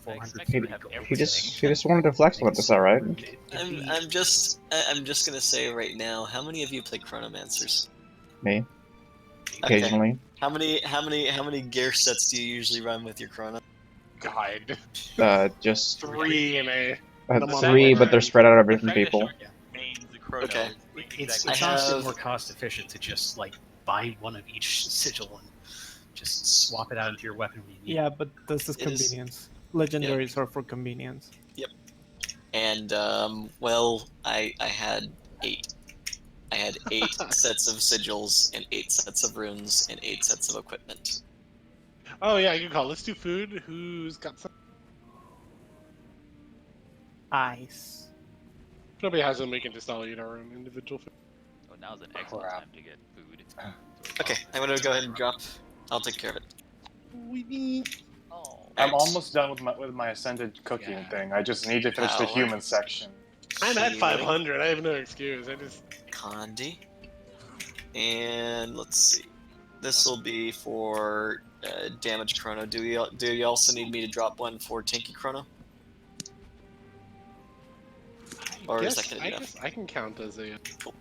400 He, people. he just wanted to flex with us, alright? I'm just gonna say right now, how many of you play Chronomancers? Me. Occasionally. Okay. How many gear sets do you usually run with your Chrono? God. Just 3 and a... 3, but they're spread out over different people. Okay. It's I honestly have- more cost efficient to just like buy one of each sigil and just swap it out into your weapon when you need. Yeah, but this is It is- convenience. Legendaries are for convenience. And well, I had 8. I had 8 sets of sigils and 8 sets of runes and 8 sets of equipment. Oh yeah, good call. Let's do food. Who's got some? Ice. Nobody has them. We can just all eat our own individual food. Oh, now's an excellent time to get food. Okay, I'm gonna go ahead and drop. I'll take care of it. We need... Oh. I'm almost done with my ascended cooking thing. I just need to finish the Power. human section. I'm at Healing. 500. I have no excuse. I just... Condi. And let's see. This will be for damage chrono. Do you also need me to drop one for tanky chrono? Or is that gonna be enough? I can count as a... Cool.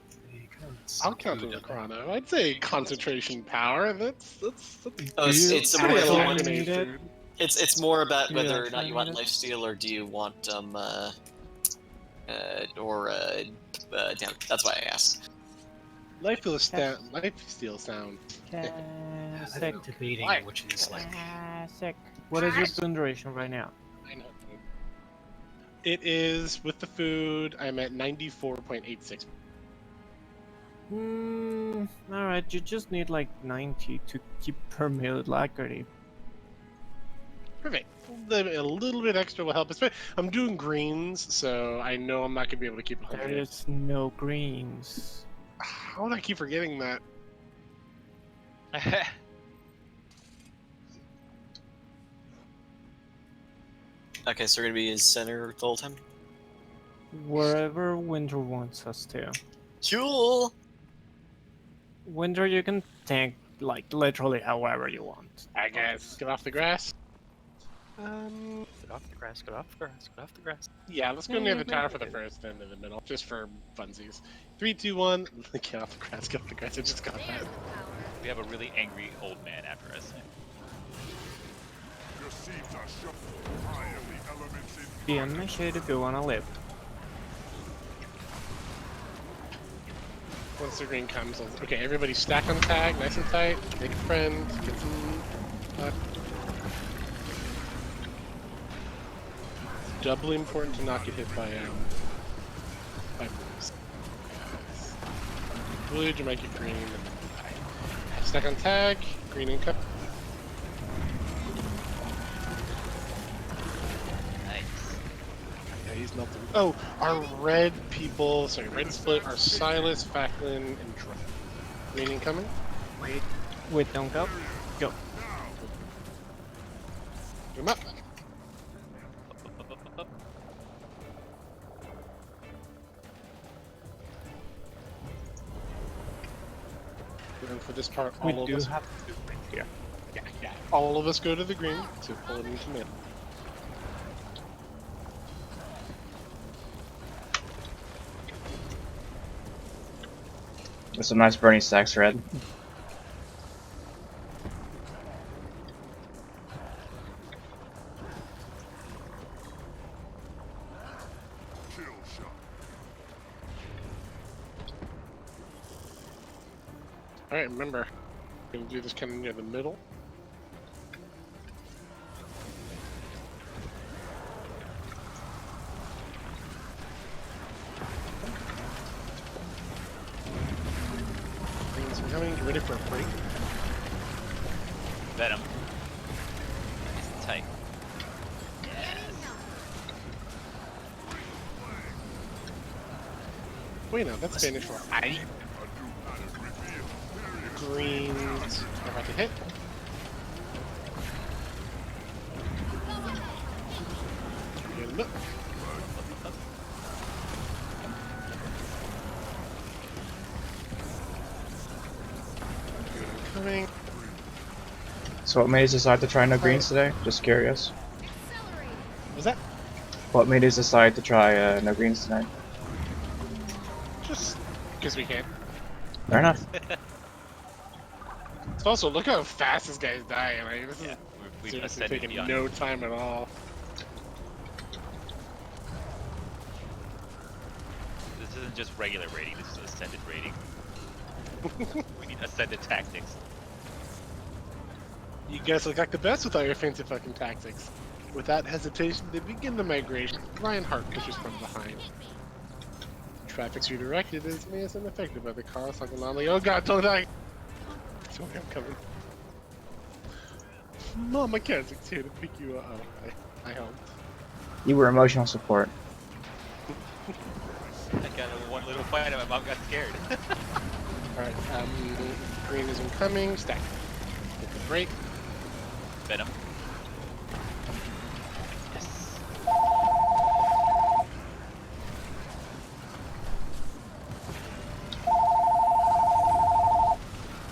I'll count as a chrono. I'd say concentration power. That's Oh, it's pretty actually eliminate need it? food. It's more about Do you whether or actually not you want need it? lifesteal or do you want damage. That's why I asked. Life steal sound. I've been debating which is like Sick. What is your boon duration right now? I know. It is with the food. I'm at 94.86. Alright, you just need like 90 to keep permeate alacrity. Perfect. A little bit extra will help. I'm doing greens, so I know I'm not gonna be able to keep 100. There is no greens. How would I keep forgetting that? Okay, so we're gonna be in center the whole time. Wherever Winter wants us to. Cool. Winter, you can tank like literally however you want. I guess. Get off the grass. Get off the grass, get off the grass, get off the grass. Yeah, let's go near the tower for the first and in the middle, just for funsies. 3, 2, 1. Get off the grass, get off the grass. I just got that. We have a really angry old man after us. Be on my shade if you wanna live. Once the green comes, okay, everybody stack on tag, nice and tight. Make a friend, get some. It's doubly important to not get hit by blues. Blue, Jamaica green, and stack on tag, green and cup. Nice. Yeah, he's melting. Oh, our red people, sorry, red split are Silas, Facklin, and Drum. Green incoming? Wait, don't go. Go. Come up. And for this part, We all of do us. have to here. Yeah. All of us go to the green to pull it into mid. There's some nice Bernie stacks, Red. Alright, remember, we're gonna do this kind of near the middle. Green's incoming, get ready for a break. Venom. Nice and tight. Wait, no, that's Spanish for I. Greens are about to hit. And look. Coming. So what made us decide to try no greens today? Just curious. Was that What made us decide to try no greens tonight? just because we can? Fair enough. It's also, look how fast this guy's dying. Like, this Yeah, is we've seriously ascended taking beyond. no time at all. This isn't just regular raiding, this is ascended raiding. We need ascended tactics. You guys look like the best with all your fancy fucking tactics. Without hesitation, they begin the migration. Reinhardt pushes from behind. Traffic's redirected as may is unaffected by the car sucking on. Oh god, don't die! Sorry, I'm coming. Mama Kazakh's here to pick you up. Oh, I helped. You were emotional support. I got in one little fight and my mom got scared. Alright, green is incoming. Stack. Hit the brake. Venom. Yes.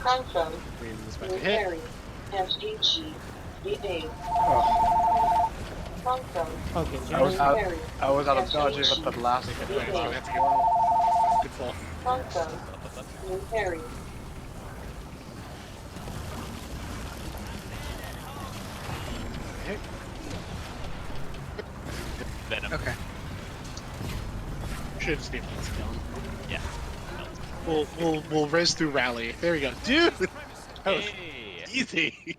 Confirm. Green is about to hit. Harry. SDG. DA. Oh, Confirm. Okay, I was James. out. Harry. I was out of dodges at the last second. It's gonna have to get good fall. Confirm. New Harry. Hit. Venom. Okay. Should just be able to kill him. Yeah. We'll res through rally. There we go, dude. That was Hey! easy.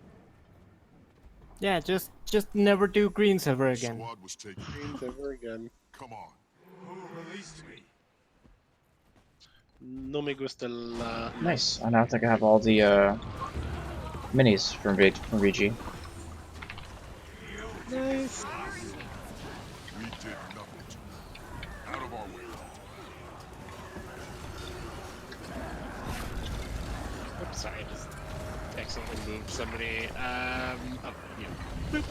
Yeah, just never do greens ever again. Squad was taken. Greens ever again. Come on. Who released me? No me gusta la. Nice. I now think I have all the minis from VG. Nice. We did nothing to you. Out of our way. Oops, sorry, I just accidentally moved somebody. Oh, yeah.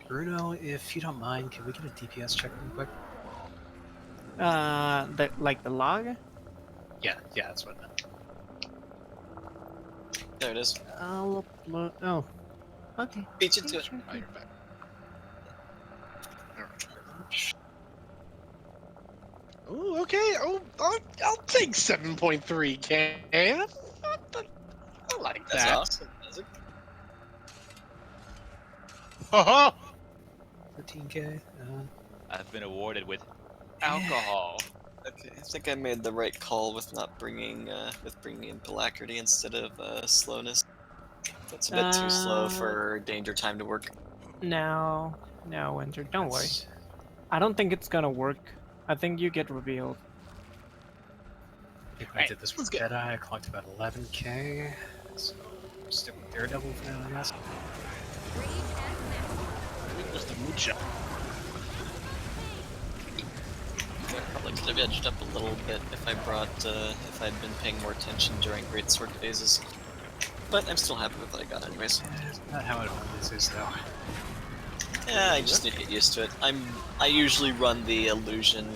Bruno, if you don't mind, can we get a DPS check real quick? Like the log? Yeah, that's what I meant. There it is. I'll upload. Oh, okay. Beat you to it. Oh, you're back. Oh, okay. Oh, I'll take 7.3K. I like That's that. awesome. That's a- Haha! 13k. I've been awarded with alcohol. Okay, I think I made the right call with not bringing in alacrity instead of slowness. That's a bit too slow for danger time to work. No, Winter, don't worry. I don't think it's gonna work. I think you get revealed. I think I did this with Jedi. I clocked about 11k. So stick with Daredevil for now, I guess. Just a mucha. I probably could have edged up a little bit if if I'd been paying more attention during great sword phases. But I'm still happy with what I got anyways. Not how it always is, though. Yeah, I just need to get used to it. I usually run the illusion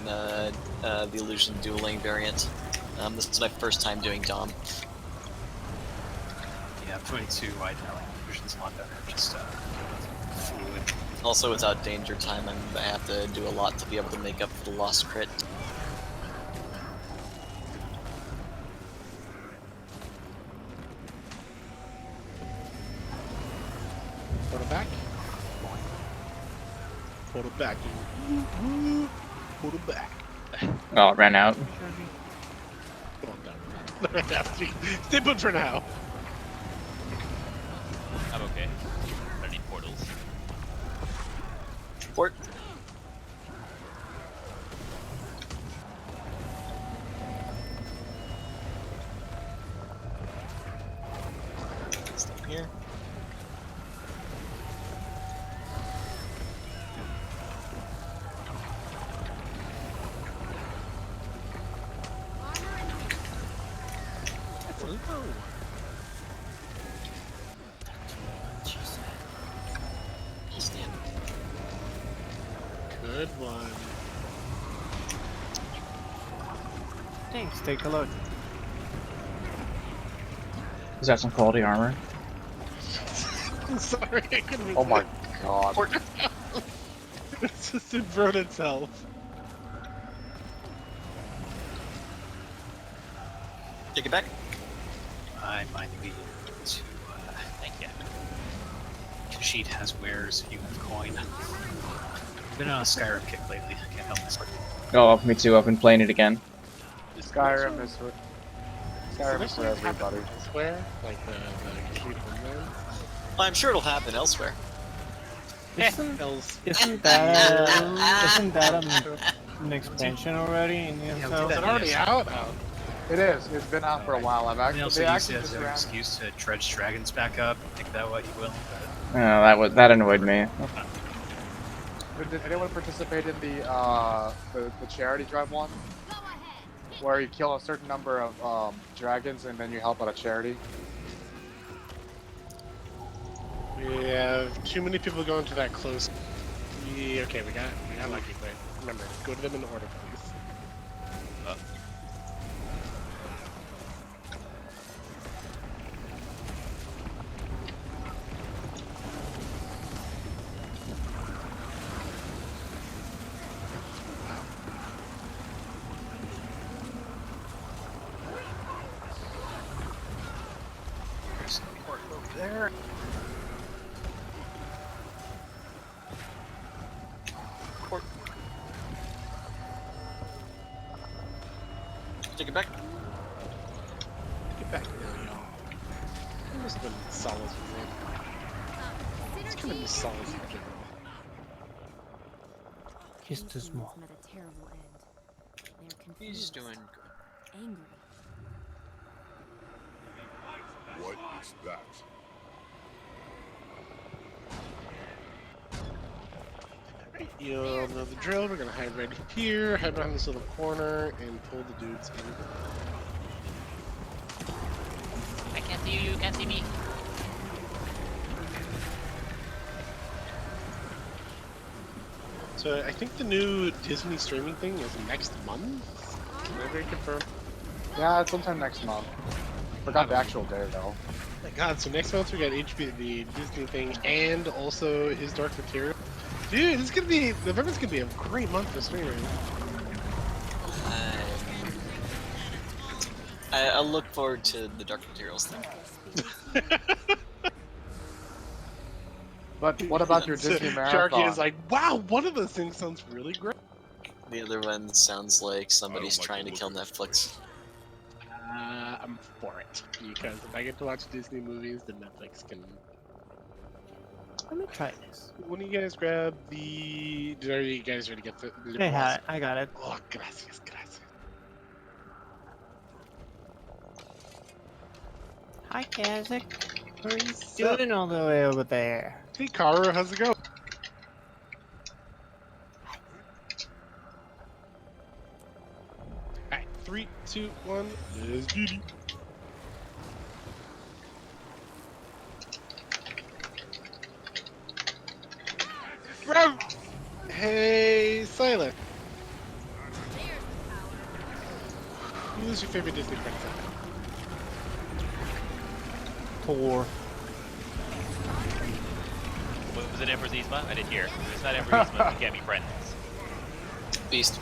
dueling variant. This is my first time doing Dom. Yeah, 22, I like Vision's a lot better. Just fluid. Also, without danger time, I have to do a lot to be able to make up for the lost crit. Put it back. Put it back. Put it back. Oh, it ran out. Come on, down. Stay put for now. I'm okay. I need portals. Port. Stop here. That's a low one. Stand. Good one. Thanks, take a look. Is that some quality armor? I'm sorry, I couldn't. Oh my God. It's just invert itself. Take it back. I might be to. Thank you. Kashyyyk has wares. You have coin. I've been on a Skyrim kick lately. I can't help myself. Oh, me too. I've been playing it again. Skyrim is for So Skyrim is this for one happen everybody. elsewhere, like the Kashyyyk homeland. Well, I'm sure it'll happen elsewhere. Isn't Else, isn't that an expansion already in Yeah, ESO? we is did it already out? Oh. It is. It's been out for a while. I've They actually, also they use it actually as just an ran. excuse to dredge dragons back up. Take that what you will. Oh, that annoyed me. Did anyone participate in the charity drive one? Where you kill a certain number of dragons and then you help out a charity? We have too many people going to that close. Okay, we got lucky, but remember, go to them in order, please. There's some port over there. Port. Take it back. Get back now, y'all. I'm just gonna be solid with it. It's gonna be solid in general. He's too small. Met a terrible end. They're He's confused, doing good. angry. What is that? You all know the drill. We're gonna hide right here, hide behind this little corner, and pull the dudes in. I can't see you. You can't see me. So I think the new Disney streaming thing is next month. Can I confirm? Yeah, it's sometime next month. Forgot the actual day though. Oh my god, so next month we got HBO, the Disney thing, and also his Dark Material. Dude, it's gonna be, November's gonna be a great month for streaming. I look forward to the Dark Materials thing. But what about your Disney Sharky marathon? is like, wow, one of those things sounds really great. The other one sounds like somebody's like trying the to look kill of this Netflix. I'm for it, because if I get to watch Disney movies, then Netflix can... Let me try this. When you guys grab the... Did you guys already get the... Hey, I got it. Oh, gracias, gracias. Hi, Kazik. What are you What's up? doing all the way over there? Hey, Karu, how's it going? Alright, 3, 2, 1, let's get it. Rev! Hey, Silas. Who's your favorite Disney princess? Tor. Was it Emperor's Yzma? I didn't hear. If it's not Emperor's Yzma, we can't be friends. Beast.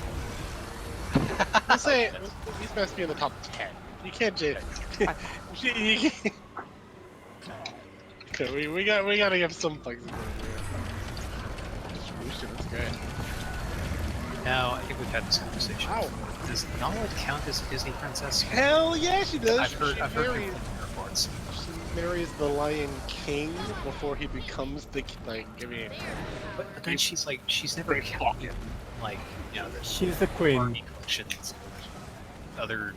I'll say these must be in the top 10. You can't just. you can't. Okay, we gotta have some flexibility here. Distribution, that's good. Now, I think we've had this conversation. Ow. Does Nala count as a Disney princess? Hell yeah, she does. I've heard marries, conflicting reports. she marries the Lion King before he becomes the like. I mean, But then she's like, she's never counted like, you know, the She's the queen. Army collections, other,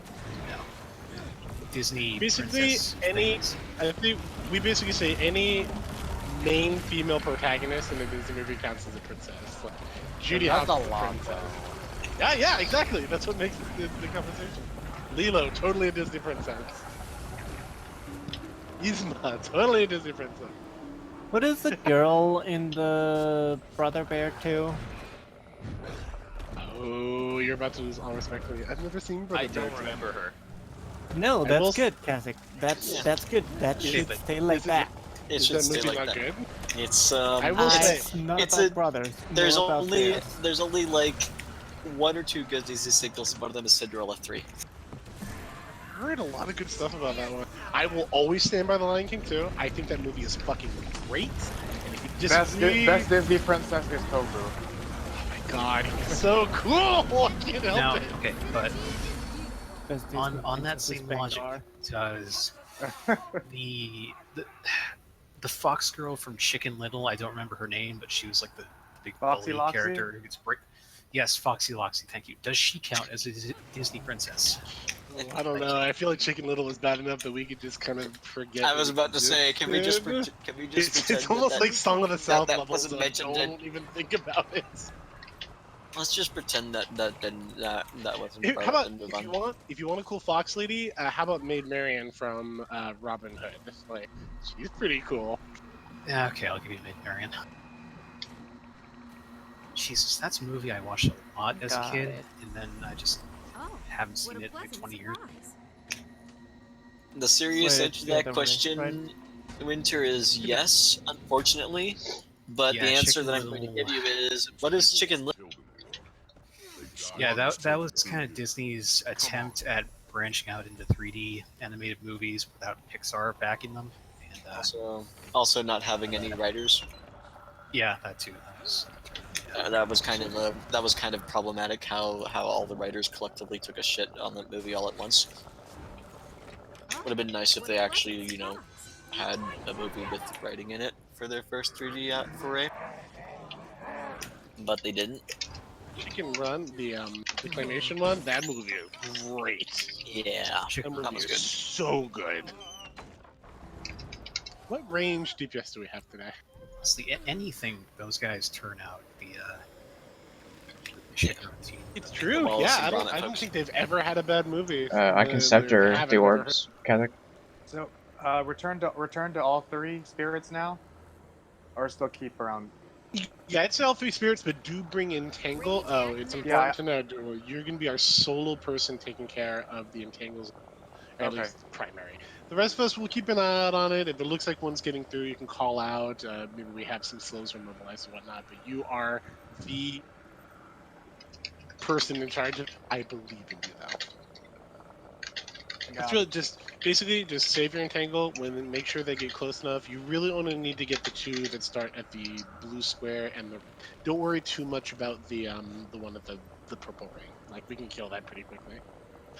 you know, Disney basically princess any. things. I think we basically say any main female protagonist in a Disney movie counts as a princess. Like, Judy That's Hopps is a a lot, princess. Yeah, exactly. That's what makes the conversation. Lilo, totally a Disney princess. Yzma, totally a Disney princess. What is the girl in the Brother Bear 2? Oh, you're about to lose all respect for me. I've never seen Brother I don't Bear. remember her. No, I will that's good, Kazik. That's Yeah. good. That Yeah, should but stay like is it- that. It Is should that stay movie like not that. good? It's I will say, It's not it's about a- brothers. there's more about only theirs. there's only like 1 or 2 good Disney sequels. One of them is Cinderella 3. I heard a lot of good stuff about that one. I will always stand by The Lion King too. I think that movie is fucking great. And if you disagree, Best Disney princess is Tofu. oh my god, he's so cool! I can't help Now, it. okay, but Best Disney on that princess is same logic, Bengar. does the the fox girl from Chicken Little, I don't remember her name, but she was like the big Foxy bully Loxy? character who gets break. Yes, Foxy Loxy, thank you. Does she count as a Disney princess? Oh, I don't know. I feel like Chicken Little is bad enough that we could just kind of forget. I was it about to say, can we just existed. pretend It's almost that, like Song of the South that levels wasn't of mentioned don't even think about it. let's just pretend that wasn't How part about and move if you on. want a cool fox lady? How about Maid Marian from Robin Hood? Like she's pretty cool. Yeah, okay, I'll give you Maid Marian. Jesus, that's a movie I watched a lot as a Got kid, it. and then I just Oh, haven't what seen a it in like pleasant 20 years. surprise. The serious Wait, answer to the that other way, question, right? Winter, is yes, unfortunately. But Yeah, the answer Chicken that I'm going to Little. give you is, what is Chicken Little? Killed him. They got Yeah, others that to was do. kind of Disney's attempt at branching out into 3D animated movies without Pixar backing them. And Also not having any writers. yeah, that too. That was, That was kind of problematic. How all the writers collectively took a shit on that movie all at once. Oh, Would have been nice if what they a actually, pleasant you know, surprise. had a movie with writing in it for their first 3D foray. But they didn't. Chicken Run, the claymation one. That movie is great. Yeah, That Chicken movie that was is good. so good. What range DPS do we have today? honestly, anything those guys turn out, the Chicken Run team. It's Take the true. Wallace Yeah, and I Gromit don't folks. think they've ever had a bad movie. I can They scepter haven't the ever orbs, Kazakh. So, return to all 3 spirits now, or still keep around? Yeah, it's all 3 spirits, but do bring Entangle. Oh, it's important to know, Duel, you're going to be our solo person taking care of the Entangles, or at Okay. least primary. The rest of us will keep an eye out on it. If it looks like one's getting through, you can call out. Maybe we have some slows or mobilized or whatnot, but you are the person in charge of. I believe in you, though. It's really just basically just save your entangle when make sure they get close enough. You really only need to get the 2 that start at the blue square and the. Don't worry too much about the one at the purple ring. Like we can kill that pretty quickly.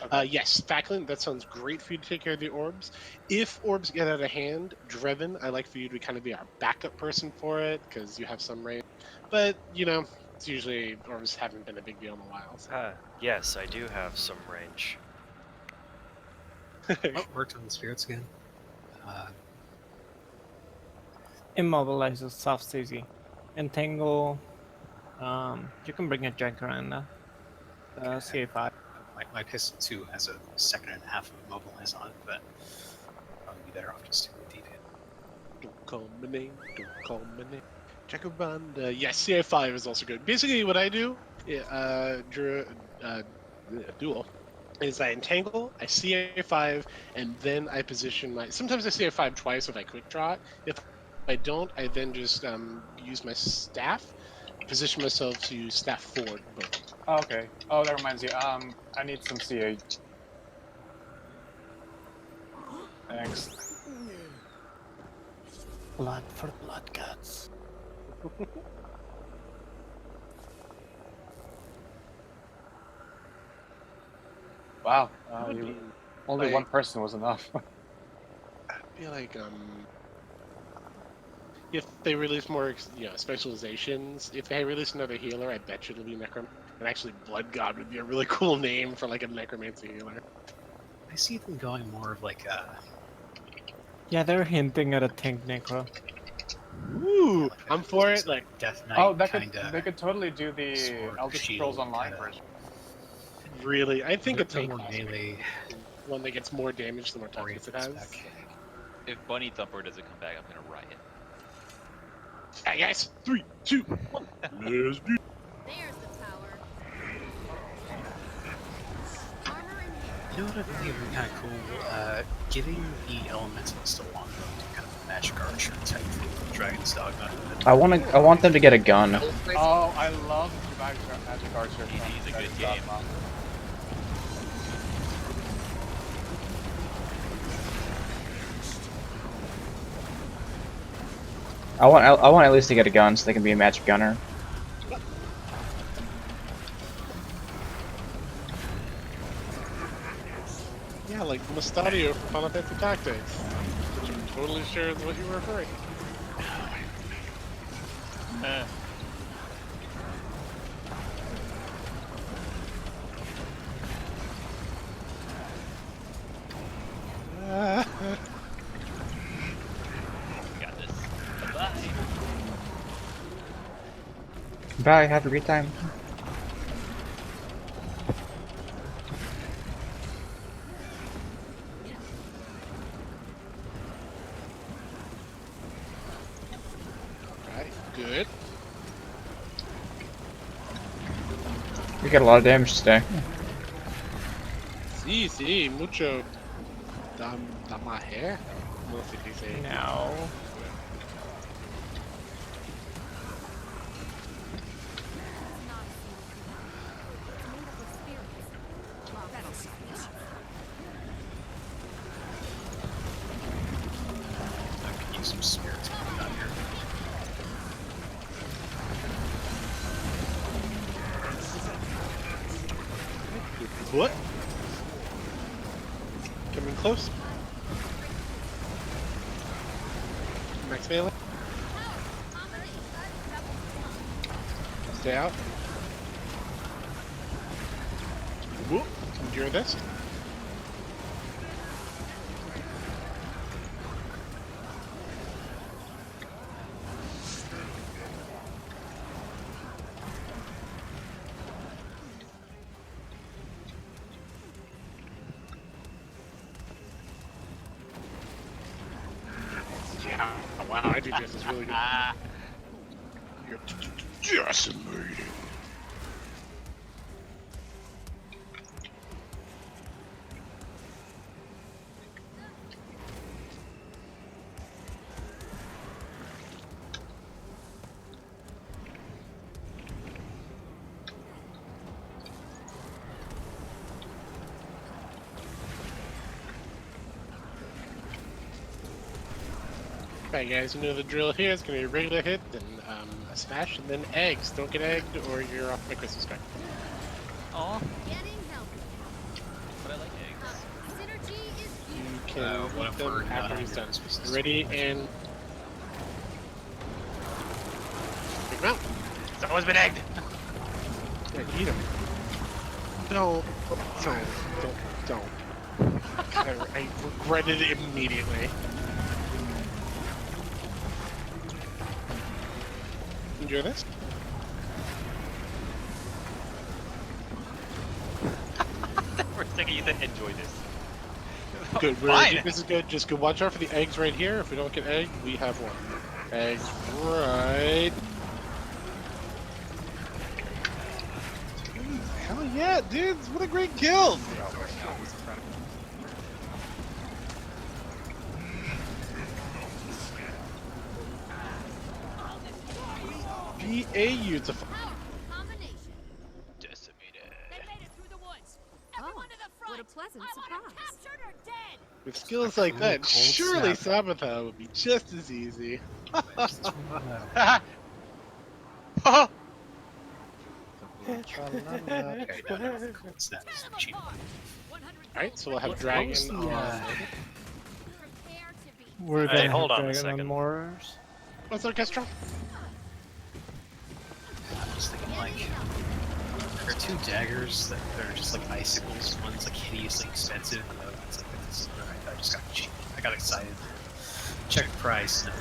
Okay. Yes, Facklin, that sounds great for you to take care of the orbs. If orbs get out of hand, Dreven, I like for you to kind of be our backup person for it because you have some range. But you know, it's usually orbs haven't been a big deal in a while. So. Yes, I do have some range. What worked on the spirits again? Immobilizes soft easy. Entangle. You can bring a Janker in there. CA5. My Pistol 2 has a 2.5 of Immobilize on it, but probably be better off just sticking with detail. Don't call my name. Don't call my name. Jacaranda. Yes, CA5 is also good. Basically, what I do, duel, is I entangle, I CA5, and then I position my. Sometimes I CA5 twice if I quick draw it. If I don't, I then just use my staff, position myself to staff forward. Boom. Oh, okay. Oh, that reminds you. I need some CA. Thanks. Blood for blood guts. Wow. Would You, be only like- one person was enough. I feel like if they release more specializations, if they release another healer, I bet you it'll be Necrom. And actually, Blood God would be a really cool name for like a Necromancer healer. I see them going more of like a. Yeah, they're hinting at a tank necro. Ooh, like a- I'm for it. Like, Death Knight Oh, that kinda they could totally do the sword Elder shield Scrolls Online kinda- version. really, I think a they're tank more class would be melee one that gets more damage the more toughness it oriented has. spec. If Bunny Thumper doesn't come back, I'm gonna riot. Hey guys, 3, 2, 1, let's do. There's the power. Armor in here. You know what I think would be kind of cool? Giving the elementals to Longbow to kind of magic archer type from Dragon's Dogma. I want them to get a gun. Oh, I love Magic Archer. He's a good Dragon's game. Dogma. I want at least to get a gun so they can be a magic gunner. Yeah, like Mustadio from Final Fantasy Tactics, which I'm totally sure is what you were referring to. Got this. Bye. Bye, have a great time. Alright, good. We got a lot of damage today. Sí, mucho. Damaje? No sé qué dice. No. I could use some spirits coming out here. What? Coming close. Max melee. Stay out. Whoop. Endure this. Yeah. Wow, I do this is really good. You're decimating. Alright guys, you know the drill here. It's gonna be a regular hit, then a smash, and then eggs. Don't get egged or you're off my Christmas card. Aw, Getting healthy. but I like eggs. Synergy is You beautiful. can What eat if them we're after not he's on done. Christmas this Ready week? and pick 'em out. Someone's been egged! Yeah, eat them. Don't. I regretted it immediately. Enjoy this. For a second you said enjoy this. Good. Fine. This is good. Just go watch out for the eggs right here. If we don't get egged, we have one. Eggs right. Hell yeah, dudes! What a great kill! Beautiful. Combination. Decimated. They made it through the woods. Everyone to the front. What a pleasant surprise. Captured or dead. With skills like that, Cold surely snap. Sabotage would be just as easy. Okay, no, cold snap is cheap. Alright, so we'll have What Dragon was the, on. Prepare to be. We're Hey, gonna hold have on a Dragon second. on Mortars. What's orchestra? I'm just thinking like there are two daggers that are just like icicles. One's like hideously expensive, and the other one's like this. I just got cheap. I got excited. Check the price. And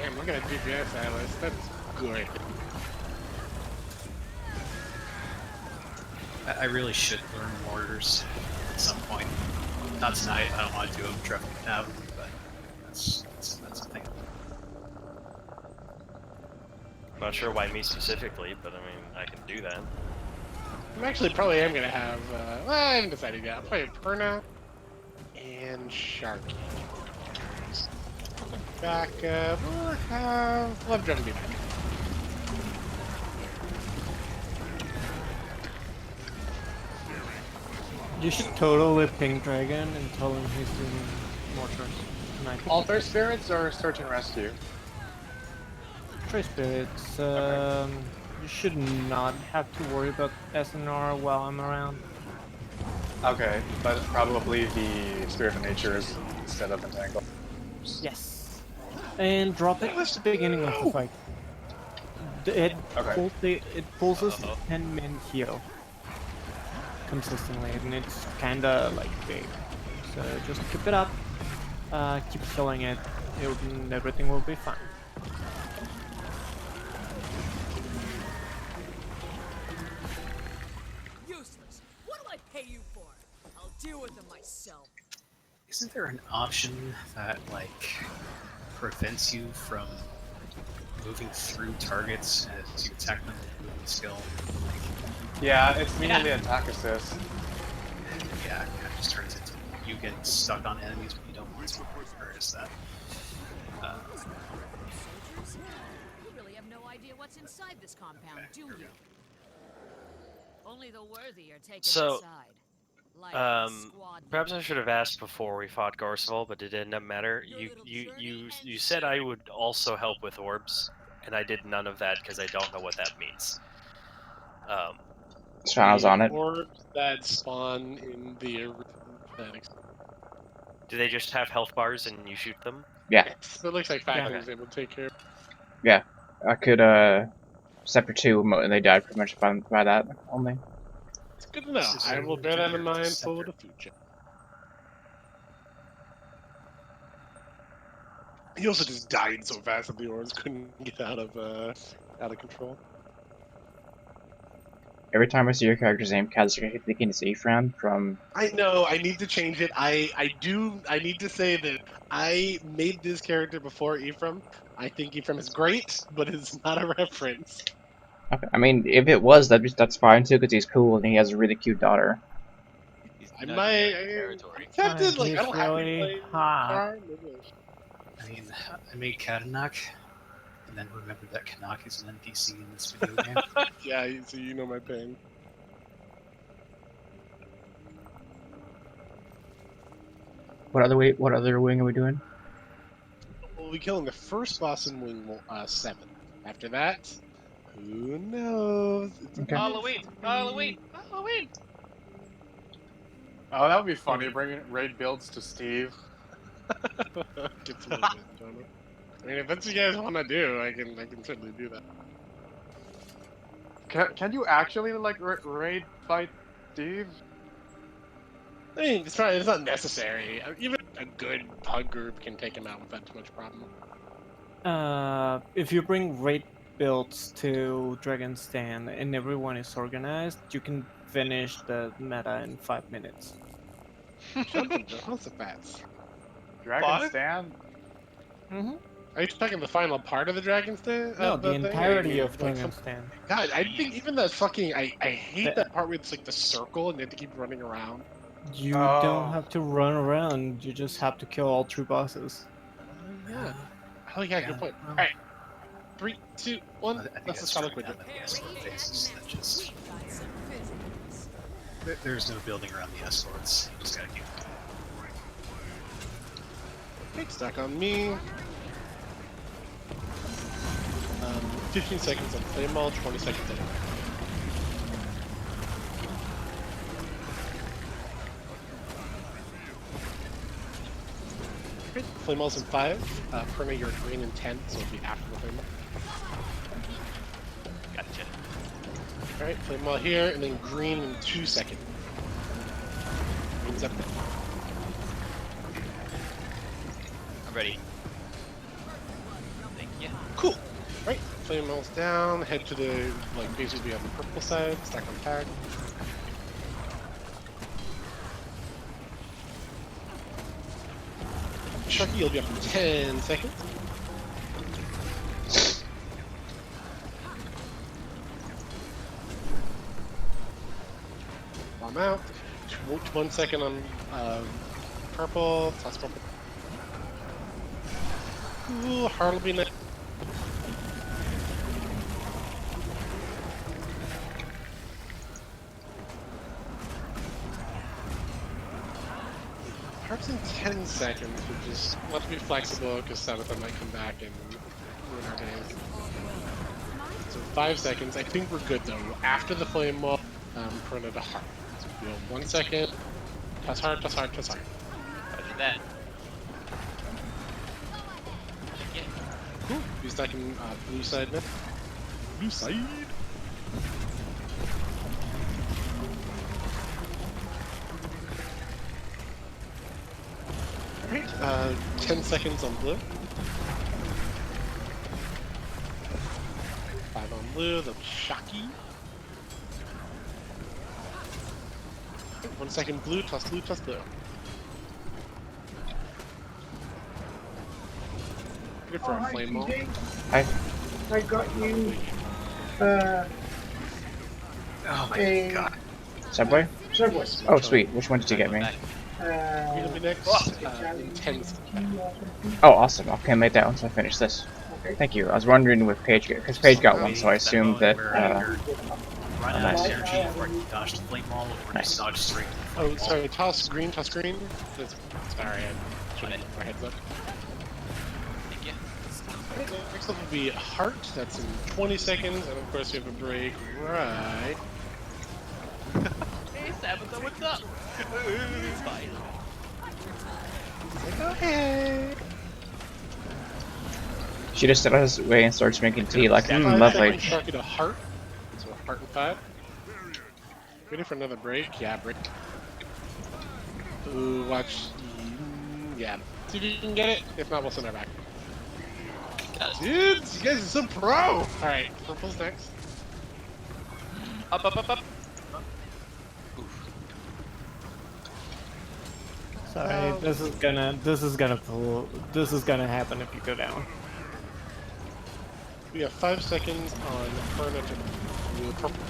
Damn, look at DPS Atlas. That's good. I really should learn mortars at some point. Not tonight. I don't want to do them traveling out, but that's a thing. Not sure why me specifically, but I mean, I can do that. I'm actually probably am gonna have. Well, I haven't decided yet. I'll probably have Perna and Sharky. Backup. We'll have Drum be back. You should totally ping Dragon and tell him he's doing more turns. Tonight. Alter spirits or search and rescue? Trade spirits. You should not have to worry about SNR while I'm around. Okay, but probably the spirit of nature is instead of entangle. Yes. And drop it at the beginning of the fight. It pulls us 10-min heal consistently, and it's kinda like big. So just keep it up, keep killing it, and everything will be fine. Useless. What do I pay you for? I'll deal with them myself. Isn't there an option that like prevents you from moving through targets as you attack them with movement skill? Yeah, it's mainly the attack assist. Yeah, it kind of just turns into you getting stuck on enemies when you don't want to. Or is that? You really have no idea what's inside this compound, do you? Only the worthy are taken So, aside. Like the squad perhaps I should have asked before we fought Garceval, but it didn't matter. You said I would also help with orbs, and I did none of that because I don't know what that means. So I was on it. Orbs that spawn in the arena. Do they just have health bars and you shoot them? Yeah. So it looks like Factor Okay. was able to take care of. Yeah. I could, Scepter 2, and they died pretty much by that only. It's good to know. I will bear that in mind for the future. He also just died so fast that the orbs couldn't get out of control. Every time I see your character's name, Kaz, I keep thinking it's Ephraim from... I know, I need to change it. I need to say that I made this character before Ephraim. I think Ephraim is great, but it's not a reference. Okay. I mean, if it was, that's fine too, because he's cool and he has a really cute daughter. I might... territory. I'm tempted, like, I He's don't have to really play hot. Charm, maybe I mean, I made Katanak, and then remembered that Kanak is an NPC in this video game. Yeah, so you know my pain. What other wing are we doing? We'll be killing the first boss in Wing 7. After that, who knows? It's Okay. Halloween! Halloween! Halloween! Oh, that would be funny, bringing raid builds to Steve. Gets a little bit, don't it? I mean, if that's what you guys want to do, I can certainly do that. Can you actually, like, raid fight Steve? I mean, it's not necessary. Even a good pug group can take him out without too much problem. If you bring raid builds to Dragon's Den and everyone is organized, you can finish the meta in 5 minutes. Jumping Jehoshaphat's. Dragon Stand? Mm-hmm. Are you talking the final part of the Dragon's Den? No, the thing? entirety of Like Dragon's Den. God, I think even that fucking... I hate that part where it's like the circle and you have to keep running around. You don't have to run around, you just have to kill all 3 bosses. Yeah. Oh yeah, good point. Alright. 3, 2, 1. Let's just solid widget. There's no building around the escorts. You just gotta keep. Okay, stuck on me. 15 seconds on flame ball, 20 seconds on it. Okay, flame ball's in 5. Perma, you're green in 10, so it'll be after the flame ball. Gotcha. Alright, flame ball here, and then green in 2 seconds. Green's up there. I'm ready. Thank you. Cool. Right, flame ball's down, head to the, like, basically on the purple side, stack on tag. Sharky, you'll be up in 10 seconds. them out. 1 second on purple. Toss purple. Ooh, heart will be next. Heart's in 10 seconds, which is let's be flexible because Sabitha might come back and ruin our days. So 5 seconds. I think we're good though. After the flame wall, for another heart. So we have 1 second. Toss heart, toss heart, toss heart. Roger that. Yeah. Cool. Be stuck in blue side now. Blue side. Alright, 10 seconds on blue. 5 on blue, that'll be shocky. 1 second blue, toss blue, toss blue. Good for a flame wall. I got you. Oh my god. Subway? Subway. Oh, sweet. Which one did you get me? You'll be next in 10 seconds. Oh, awesome. Okay, make that once I finish this. Thank you. I was wondering with Paige, because Paige got one, so I assumed that. Run out of energy before I can dodge the flame wall, or just dodge straight to the flame Oh, sorry, toss green, toss green. Sorry, I should have my heads up. Thank you. Next up will be heart, that's in 20 seconds, and of course we have a break right. Hey, Sabitha, what's up? It's fine. Like, oh, hey! She just stood away and starts drinking tea, like, 5 lovely. seconds, shark it a heart. So a heart and 5. Ready for another break? Yeah, break. Ooh, watch. Yeah. See if you can get it. If not, we'll send her back. Got it. Dudes, you guys are so pro! Alright, purple's next. Up, up, up, up. Sorry, this is gonna happen if you go down. We have 5 seconds on furniture. Ooh, purple.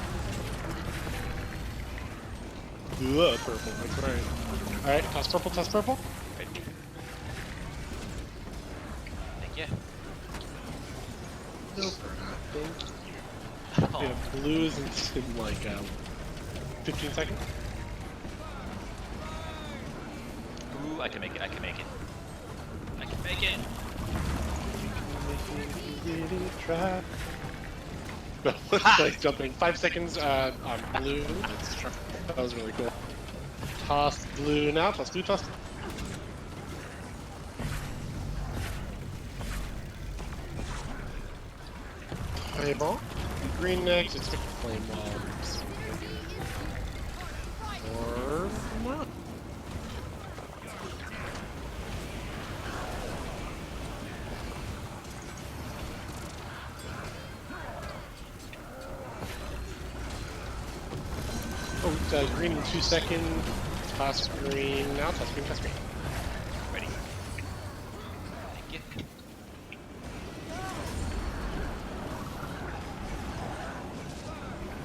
Ooh, purple, that's right. Alright, toss purple, toss purple. Ready. Thank you. No, thank you. Oh. We have blues in like 15 seconds. Ooh, I can make it, I can make it. I can make it. Try. Like jumping. 5 seconds on blue. That was really cool. Toss blue now. Toss blue. Toss. Fireball. Green next. It's flame walls. Or not. Oh, green in 2 seconds. Toss green now. Toss green. Toss green. Ready. Thank you.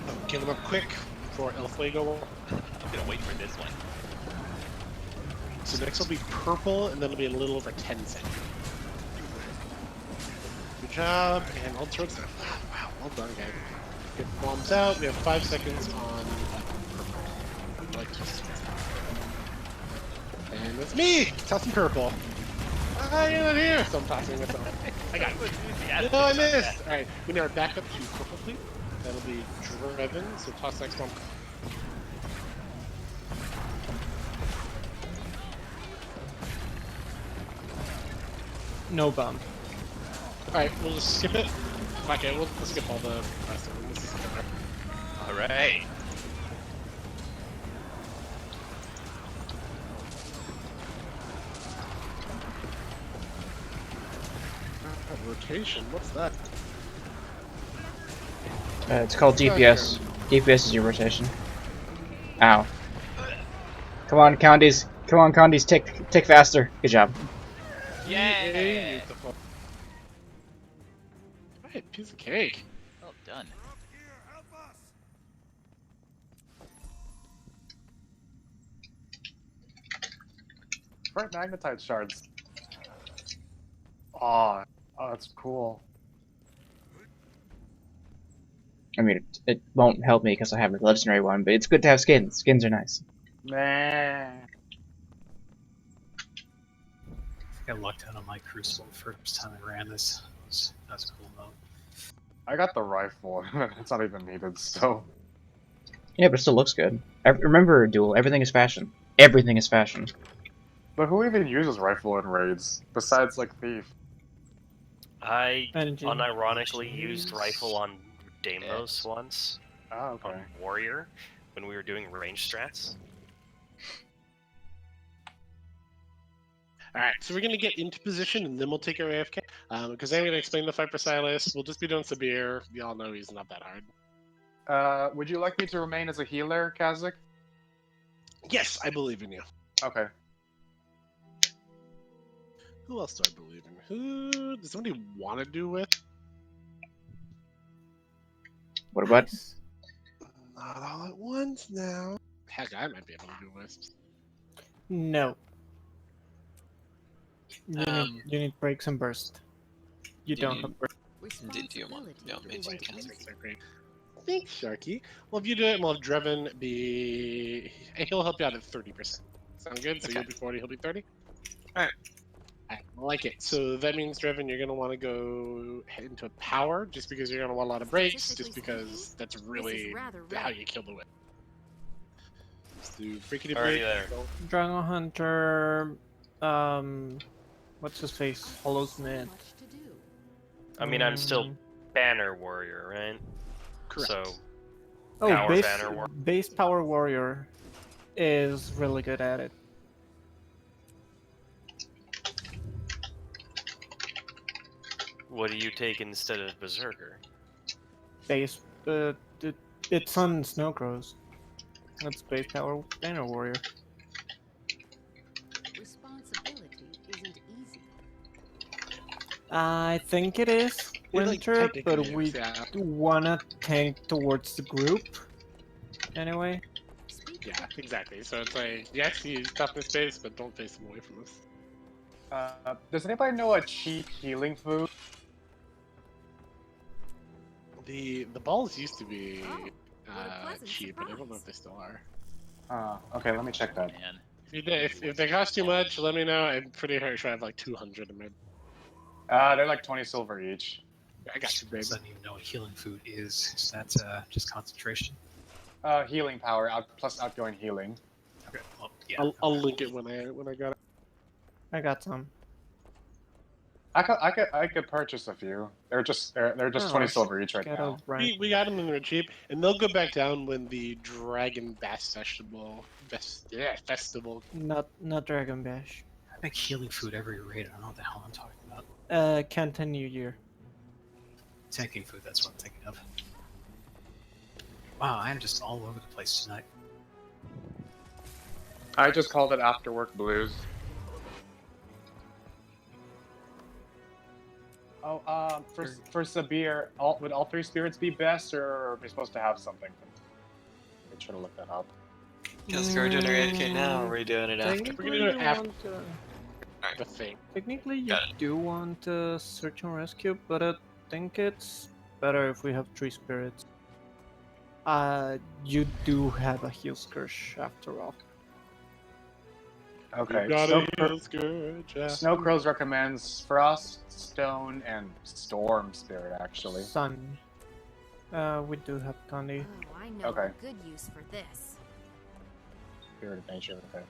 Oh, give them up quick before El Fuego. I'm gonna wait for this one. So next will be purple, and then it'll be a little over 10 seconds. Good job, and all towards that. Wow, well done, guys. Get bombs out. We have 5 seconds on purple. Like just. And it's me, tossing purple. I am here. So I'm tossing with them. I got it. No, I missed. All right, we now back up to purple, please. That'll be driven. So toss next one. No bump. Alright, we'll just skip it. Okay, we'll skip all the rest of them. This is better. Alright. Rotation, what's that? It's called DPS. DPS is your rotation. Ow. Come on, Condies. Come on, Condies. Tick faster. Good job. Yeah. Alright, piece of cake. Well done. Sprite magnetite shards. Oh, that's cool. I mean, it won't help me because I have a legendary one, but it's good to have skins. Skins are nice. Man. I think I lucked out on my Crucible the first time I ran this. That was a cool mode. I got the rifle. It's not even needed, so. Yeah, but it still looks good. Remember, Duel, everything is fashion. Everything is fashion. But who even uses rifle in raids? Besides, like, Thief. I Energy. unironically used rifle on Deimos once, Oh, okay. on Warrior, when we were doing range strats. Alright, so we're gonna get into position and then we'll take our AFK. Because I'm gonna explain the fight for Silas. We'll just be doing Sabir. We all know he's not that hard. Would you like me to remain as a healer, Kazik? Yes, I believe in you. Okay. Who else do I believe in? Who does somebody want to do with? What about? Not all at once now. Heck, I might be able to do wisps. No. You need breaks and burst. You don't have burst. Did you want? No, maybe Thanks, Sharky. Well, if you do it, we'll have Dreven be. He'll help you out at 30%. Sound good? So Okay. you'll be 40, he'll be 30? Alright. I like it. So that means, Dreven, you're going to want to go head into a power, just because you're going to want a lot of breaks, just because that's really how you kill the whip. Let's do breakity Already break. there. Dragon Hunter. What's his face? Hollowsmith. I mean, I'm still Banner Warrior, right? Correct. So, Oh, Power base, Banner Warrior. base Power Warrior is really good at it. What do you take instead of Berserker? Base, it's on Snowcrows. That's base Power Banner Warrior. Responsibility isn't easy. I think it is It, like, Winter, but technically we is, yeah. wanna tank towards the group. Anyway. Yeah, exactly. So it's like, yes, he's toughness base, but don't face him away from us. Does anybody know a cheap healing food? The balls used to be what a pleasant cheap, but I don't know surprise. if they still are. Okay, let me check that. Man. If they cost too much, let me know. I'm pretty sure I have like 200 of them. They're like 20 silver each. I got you, baby. I don't even know what healing food is. Is that just concentration? Healing power plus outgoing healing. Okay. Well, yeah. I'll link it when I got it. I got some. I could purchase a few. They're just 20 silver each right now. We got them and they're cheap, and they'll go back down when the Dragon Bass Festival. Not Dragon Bash. I make healing food every raid. I don't know what the hell I'm talking about. Kanto New Year. Tanking food, that's what I'm thinking of. Wow, I am just all over the place tonight. I just called it after work blues. Oh, for Sabir, would all three spirits be best, or are we supposed to have something? I'm trying to look that up. Because we're doing our AFK now, or are we doing it after? We're gonna do it after the thing. Technically, you do want search and rescue, but I think it's better if we have 3 spirits. You do have a heal scourge after all. Okay. Snowcrows recommends Frost, Stone, and Storm Spirit, actually. Sun. We do have Condi. Oh, I know Okay. a good use for this. Spirit of Nature, okay.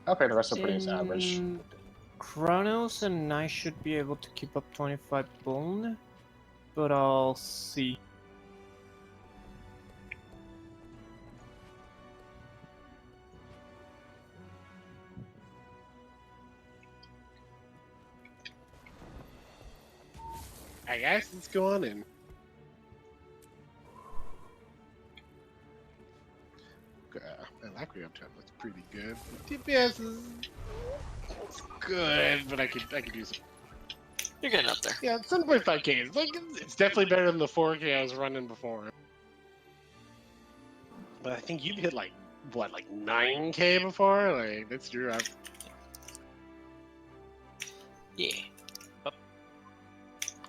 Okay, the rest are pretty average. Chronos and I should be able to keep up 25 bone, but I'll see. Alright guys, let's go on in. My lack of time looks pretty good. DPS is it's good, but I could use it. You're getting up there. Yeah, 7.5k. It's definitely better than the 4k I was running before. But I think you've hit like what, like 9k before? Like that's your Yeah. Up.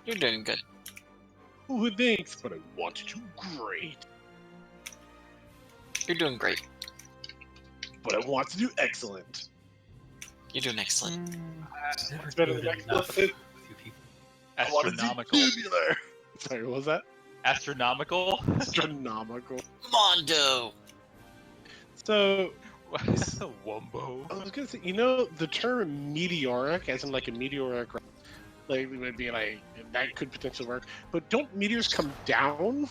You're doing good. Oh, thanks, but I want to do great. You're doing great. But I want to do excellent. You're doing excellent. It's better than excellent. I want to do Astronomical. tubular. Sorry, what was that? Astronomical? Astronomical. Mondo! So, Wumbo. I was gonna say, you know, the term meteoric, as in like a meteoric, like it would be like that could potentially work. But don't meteors come down?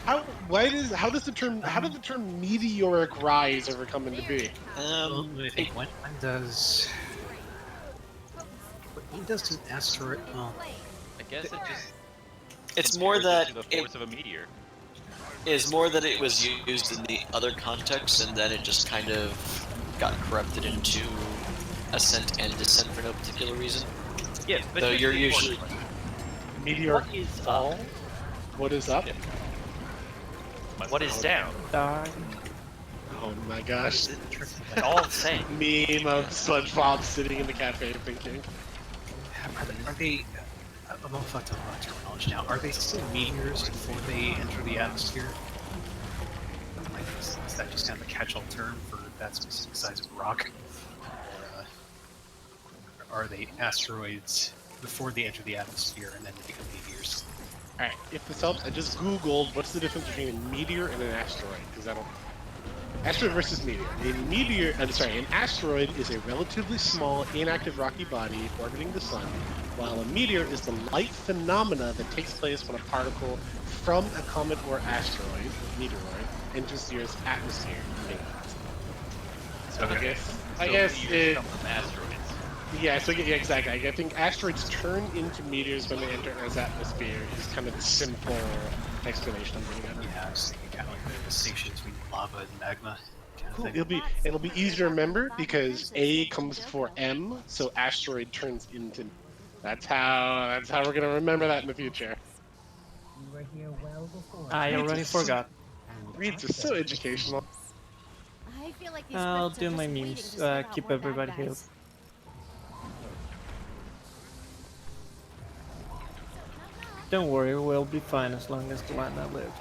How does the term meteoric rise ever come into being? I think when does an asteroid? Well, I guess it just. It's more compares that it to the force of a meteor. It's more that it was used in the other context, and then it just kind of got corrupted into ascent and descent for no particular reason. Yes, but Though here's you're the important usually question. Meteor What is fall? up? What is up? What is down? Die. Oh my gosh. It's all the same. Meme of SpongeBob sitting in the cafe thinking. are they? I'm all fucked up about terminology now. Are they still meteors before they enter the atmosphere? Like, is that just kind of a catch-all term for that specific size of rock? Or are they asteroids before they enter the atmosphere and then they become meteors? Alright, if this helps, I just googled what's the difference between a meteor and an asteroid, because I don't... Asteroid versus meteor. An asteroid is a relatively small, inactive rocky body orbiting the sun, while a meteor is the light phenomena that takes place when a particle from a comet or asteroid, meteoroid, enters the Earth's atmosphere. So Okay. I guess meteors it... come from asteroids. Yeah, exactly. I think asteroids turn into meteors when they enter Earth's atmosphere is kind of the simple explanation I'm bringing up. Yeah, I was thinking kind of like the distinction between lava and magma. Kind of Cool. thing. It'll be easy to remember because A comes before M, so asteroid turns into. That's how we're gonna remember that in the future. I already forgot. Reads are so educational. I feel like these I'll scripts are do my just waiting memes. to spit out Keep more bad everybody guys. healed. Don't worry, we'll be fine as long as the Lana lives.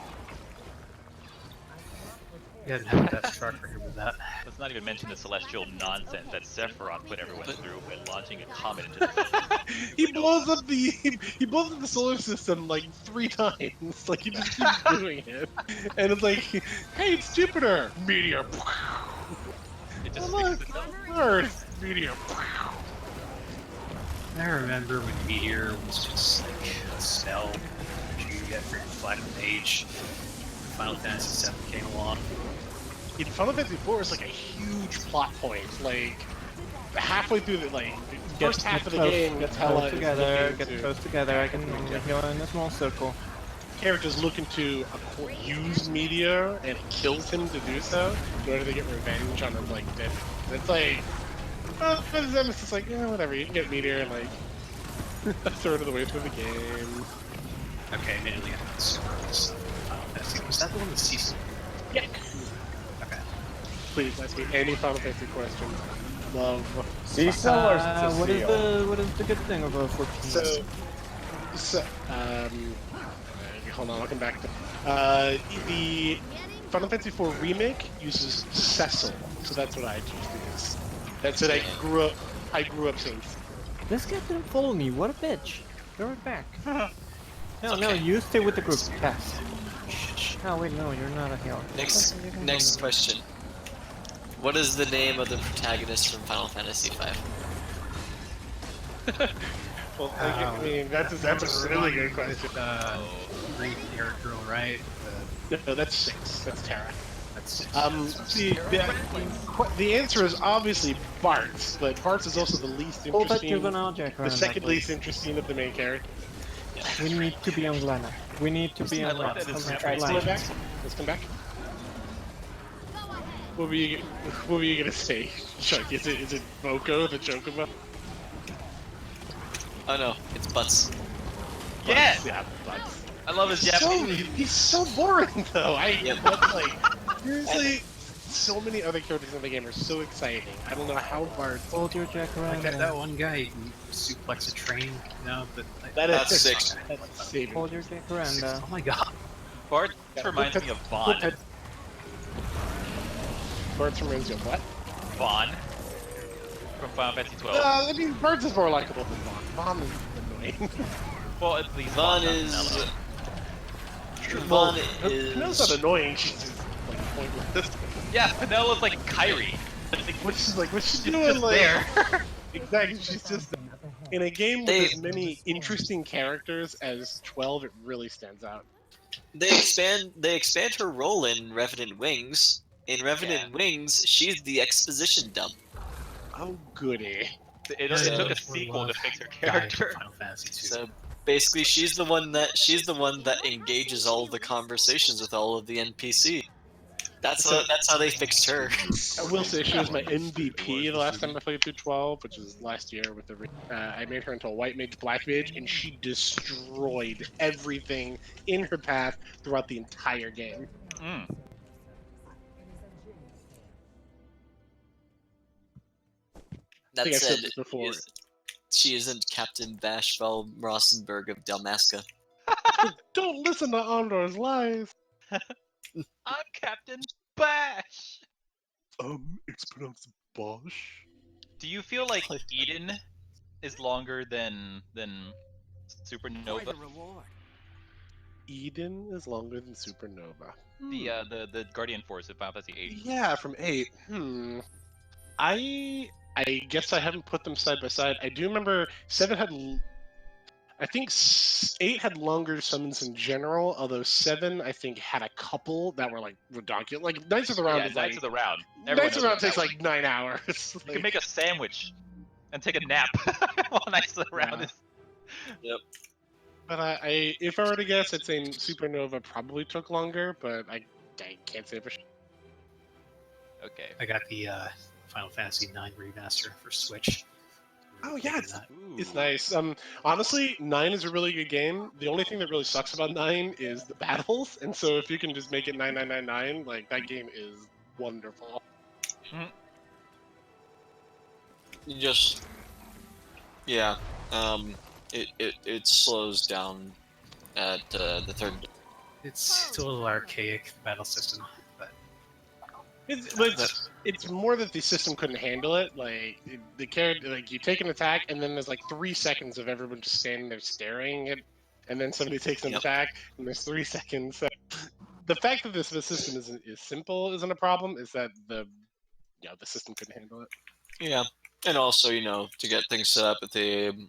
You haven't had that track record with that. Let's not even mention the celestial nonsense that Sephiroth put everyone through when launching a comet into the He blows up the solar system like 3 times. Like he just keeps doing it, and it's like, hey, it's Jupiter, meteor. It just Oh, fixes look, itself. Earth, meteor. I remember when Meteor was just like a spell you get for your Black Mage. Final Fantasy VII came along. In Final Fantasy IV is like a huge plot point. Like halfway through the first half of the game, Get Tella close is together, looking get to- close together. I can heal in a small circle. character's looking to use Meteor, and it kills him to do so in order to get revenge on him, like dead. And it's like, it's just like, whatever. You can get Meteor and like a third of the way through the game. Okay, admittedly, I haven't super this Final Fantasy. Was that the one with Cecil? Yeah. Okay. Please ask me any Final Fantasy question. Love. Cecil or What is Cecile? the good thing of a 14? Hold on, I'll come back to the Final Fantasy IV remake uses Cecil, so that's what I choose to use. That's what I grew up seeing. This guy didn't follow me. What a bitch. Go right back. No, Okay. you stay with the group. Pass. Oh wait, no, you're not a healer. Next question. What is the name of the protagonist from Final Fantasy V? Well, I mean, that's a really good question. Green hair girl, right? No, that's 6. That's Terra. That's The answer is obviously Bart's, but Bart's is also the least Hold that interesting. juvenile Jack The around second that least place. interesting of the main character. We need to be on Lana. We need to be I on like Lana. that it's Alright, let's come back. Let's come back. What were you gonna say, Chuck? Is it Boko the Chocobo? Oh no, it's Butts. Yes! Yeah, Butts. I love his Japanese. He's so boring though. Yep. But, like seriously, so many other characters in the game are so exciting. I don't know how Bart. Hold your Like jacaranda. that one guy who suplex a train, you know, but That's six. That's saving. Hold your jacaranda. Oh my god. Bart Yeah, reminds me of Vaughn. Bart's reminds you of what? Vaughn from Final Fantasy 12. I mean, Bart's is more likable than Vaughn. Vaughn is annoying. Well, at least Vaughn Vaughn's is. not Vaughn Penelo's is. not annoying. She's just like pointless. Yeah, Penelo's like Kyrie. What's she She's doing? just Like there. exactly. She's just in a game with They- as many interesting characters as 12. It really stands out. They expand her role in Revenant Wings. In Revenant Wings, she's the exposition dump. Oh goody. It took a sequel to fix her character. Final Fantasy 2. So basically, she's the one that engages all the conversations with all of the NPC. That's how they fixed her. I will say she was my MVP the last time I played through 12, which was last year with the. I made her into a white mage, black mage, and she destroyed everything in her path throughout the entire game. Mm. I That think I've said said, this before. she isn't Captain Vashval Rosenberg of Dalmasca. Don't listen to Andor's lies. I'm Captain Bash. It's pronounced Bosch. Do you feel like Eden is longer than Supernova? Eden is longer than Supernova. The Guardian Force of Final Fantasy 8. Yeah, from 8. I guess I haven't put them side by side. I do remember 7 had. I think 8 had longer summons in general, although 7 I think had a couple that were like ridiculous. Like Knights of the Round Yeah, is Knights like of the Round. Knights of the Round knows takes that like 9 hours. one. You can make a sandwich and take a nap while Knights of the Round is. Yep. But I if I were to guess, I'd say Supernova probably took longer, but I can't say for sure. Okay. I got the Final Fantasy 9 remaster for Switch. Oh yeah, That. it's nice. Honestly, 9 is a really good game. The only thing that really sucks about 9 is the battles, and so if you can just make it 9999, like that game is wonderful. You just, yeah, it slows down at the third. It's a little archaic battle system, but It's more that the system couldn't handle it. Like the character, like you take an attack, and then there's like 3 seconds of everyone just standing there staring at, and then somebody takes an attack, and there's 3 seconds. So the fact that the system is simple isn't a problem. Is that the system couldn't handle it. Yeah, and also to get things set up at the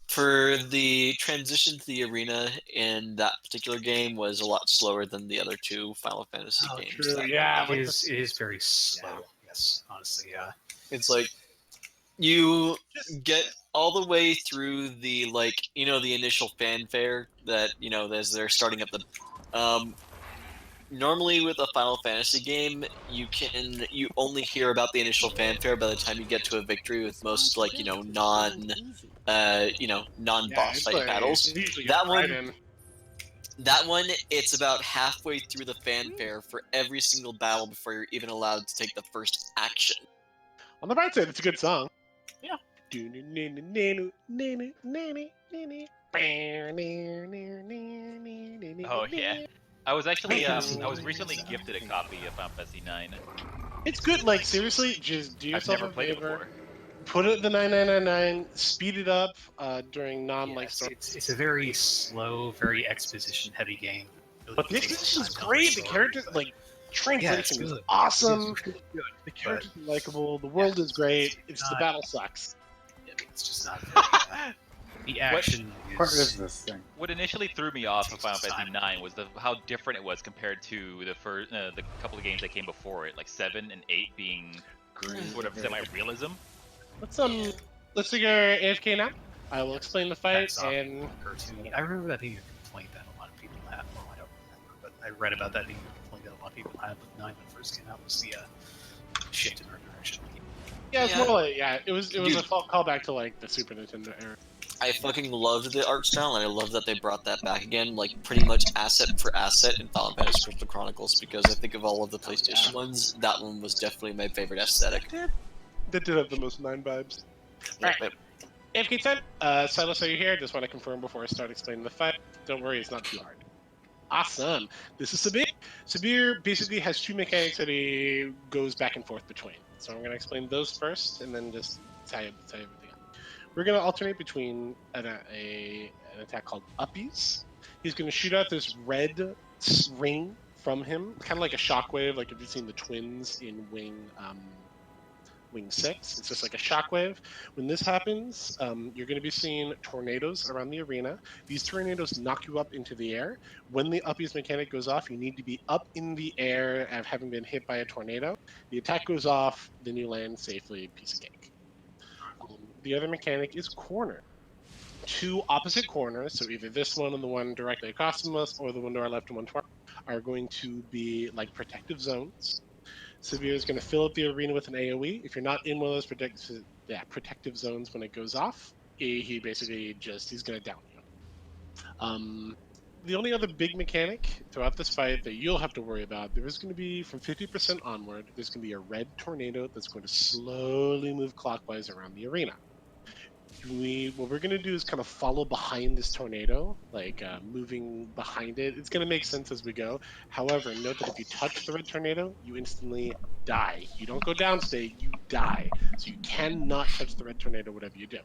for the transition to the arena in that particular game was a lot slower than the other 2 Final Fantasy games. True. Yeah, it is very slow. Yes, honestly, yeah. It's like you get all the way through the the initial fanfare that as they're starting up the normally with a Final Fantasy game you only hear about the initial fanfare by the time you get to a victory with most non-boss fight battles. That one, it's about halfway through the fanfare for every single battle before you're even allowed to take the first action. On the bright side, it's a good song. Yeah. Oh yeah. I was actually I was recently gifted a copy of Final Fantasy 9. It's good. Like seriously, just do I've yourself never a played it favor. before. Put it at the 9999. Speed it up during It's a very slow, very exposition-heavy game. Really But this takes is time great. to The story, characters, but- like, translation it's is good. awesome. It's really good, The characters are likable. The world is great. It's the not- battle sucks. It's just not very, the action What is... is this thing? What initially threw me off of Final Fantasy 9 was how different it was compared to the couple of games that came before it, like 7 and 8 being sort of semi-realism. Let's take our AFK now. I will explain the fight That's and cartoony. I remember that being a complaint that a lot of people had. Well, I don't remember, but I read about that being a complaint that a lot of people had with 9 when it first came out, was the shift in art direction. yeah, it's Yeah. more like it was a Dude. callback to like the Super Nintendo era. I fucking loved the art style, and I love that they brought that back again, like pretty much asset for asset in Final Fantasy Crystal Chronicles. Because I think of all of the PlayStation ones, that one was definitely my favorite aesthetic. That did have the most 9 vibes. Yep, Alright. AFK time. Silas, are you here? Just want to confirm before I start explaining the fight. Don't worry, it's not too hard. Awesome. This is Sabir. Sabir basically has 2 mechanics that he goes back and forth between. So I'm going to explain those first, and then just tie everything up. We're going to alternate between an attack called Uppies. He's going to shoot out this red ring from him, kind of like a shockwave, like if you've seen the twins in Wing 6. It's just like a shockwave. When this happens, you're going to be seeing tornadoes around the arena. These tornadoes knock you up into the air. When the Uppies mechanic goes off, you need to be up in the air of having been hit by a tornado. The attack goes off, then you land safely, piece of cake. The other mechanic is corner. 2 opposite corners, so either this one and the one directly across from us, or the one to our left and one to our right, are going to be like protective zones. Sabir is going to fill up the arena with an AoE. If you're not in one of those protective zones when it goes off, he basically he's going to down you. The only other big mechanic throughout this fight that you'll have to worry about, there is going to be from 50% onward, there's going to be a red tornado that's going to slowly move clockwise around the arena. What we're going to do is kind of follow behind this tornado, like moving behind it. It's going to make sense as we go. However, note that if you touch the red tornado, you instantly die. You don't go down state, you die. So you cannot touch the red tornado, whatever you do.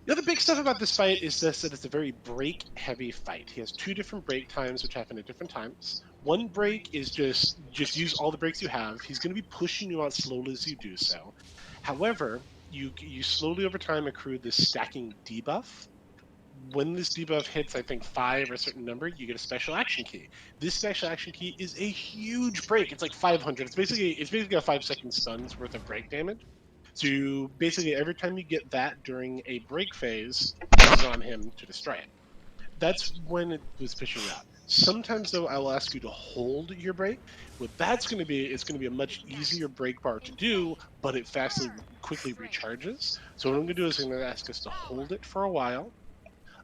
The other big stuff about this fight is that it's a very break-heavy fight. He has 2 different break times, which happen at different times. One break is just use all the breaks you have. He's going to be pushing you out slowly as you do so. However, you slowly over time accrue this stacking debuff. When this debuff hits, I think 5 or a certain number, you get a special action key. This special action key is a huge break. It's like 500. It's basically a 5-second stun's worth of break damage. So basically, every time you get that during a break phase, use on him to destroy it. That's when it was pushing you out. Sometimes, though, I will ask you to hold your break. What that's going to be, it's going to be a much easier break bar to do, but it quickly recharges. So what I'm going to do is I'm going to ask us to hold it for a while.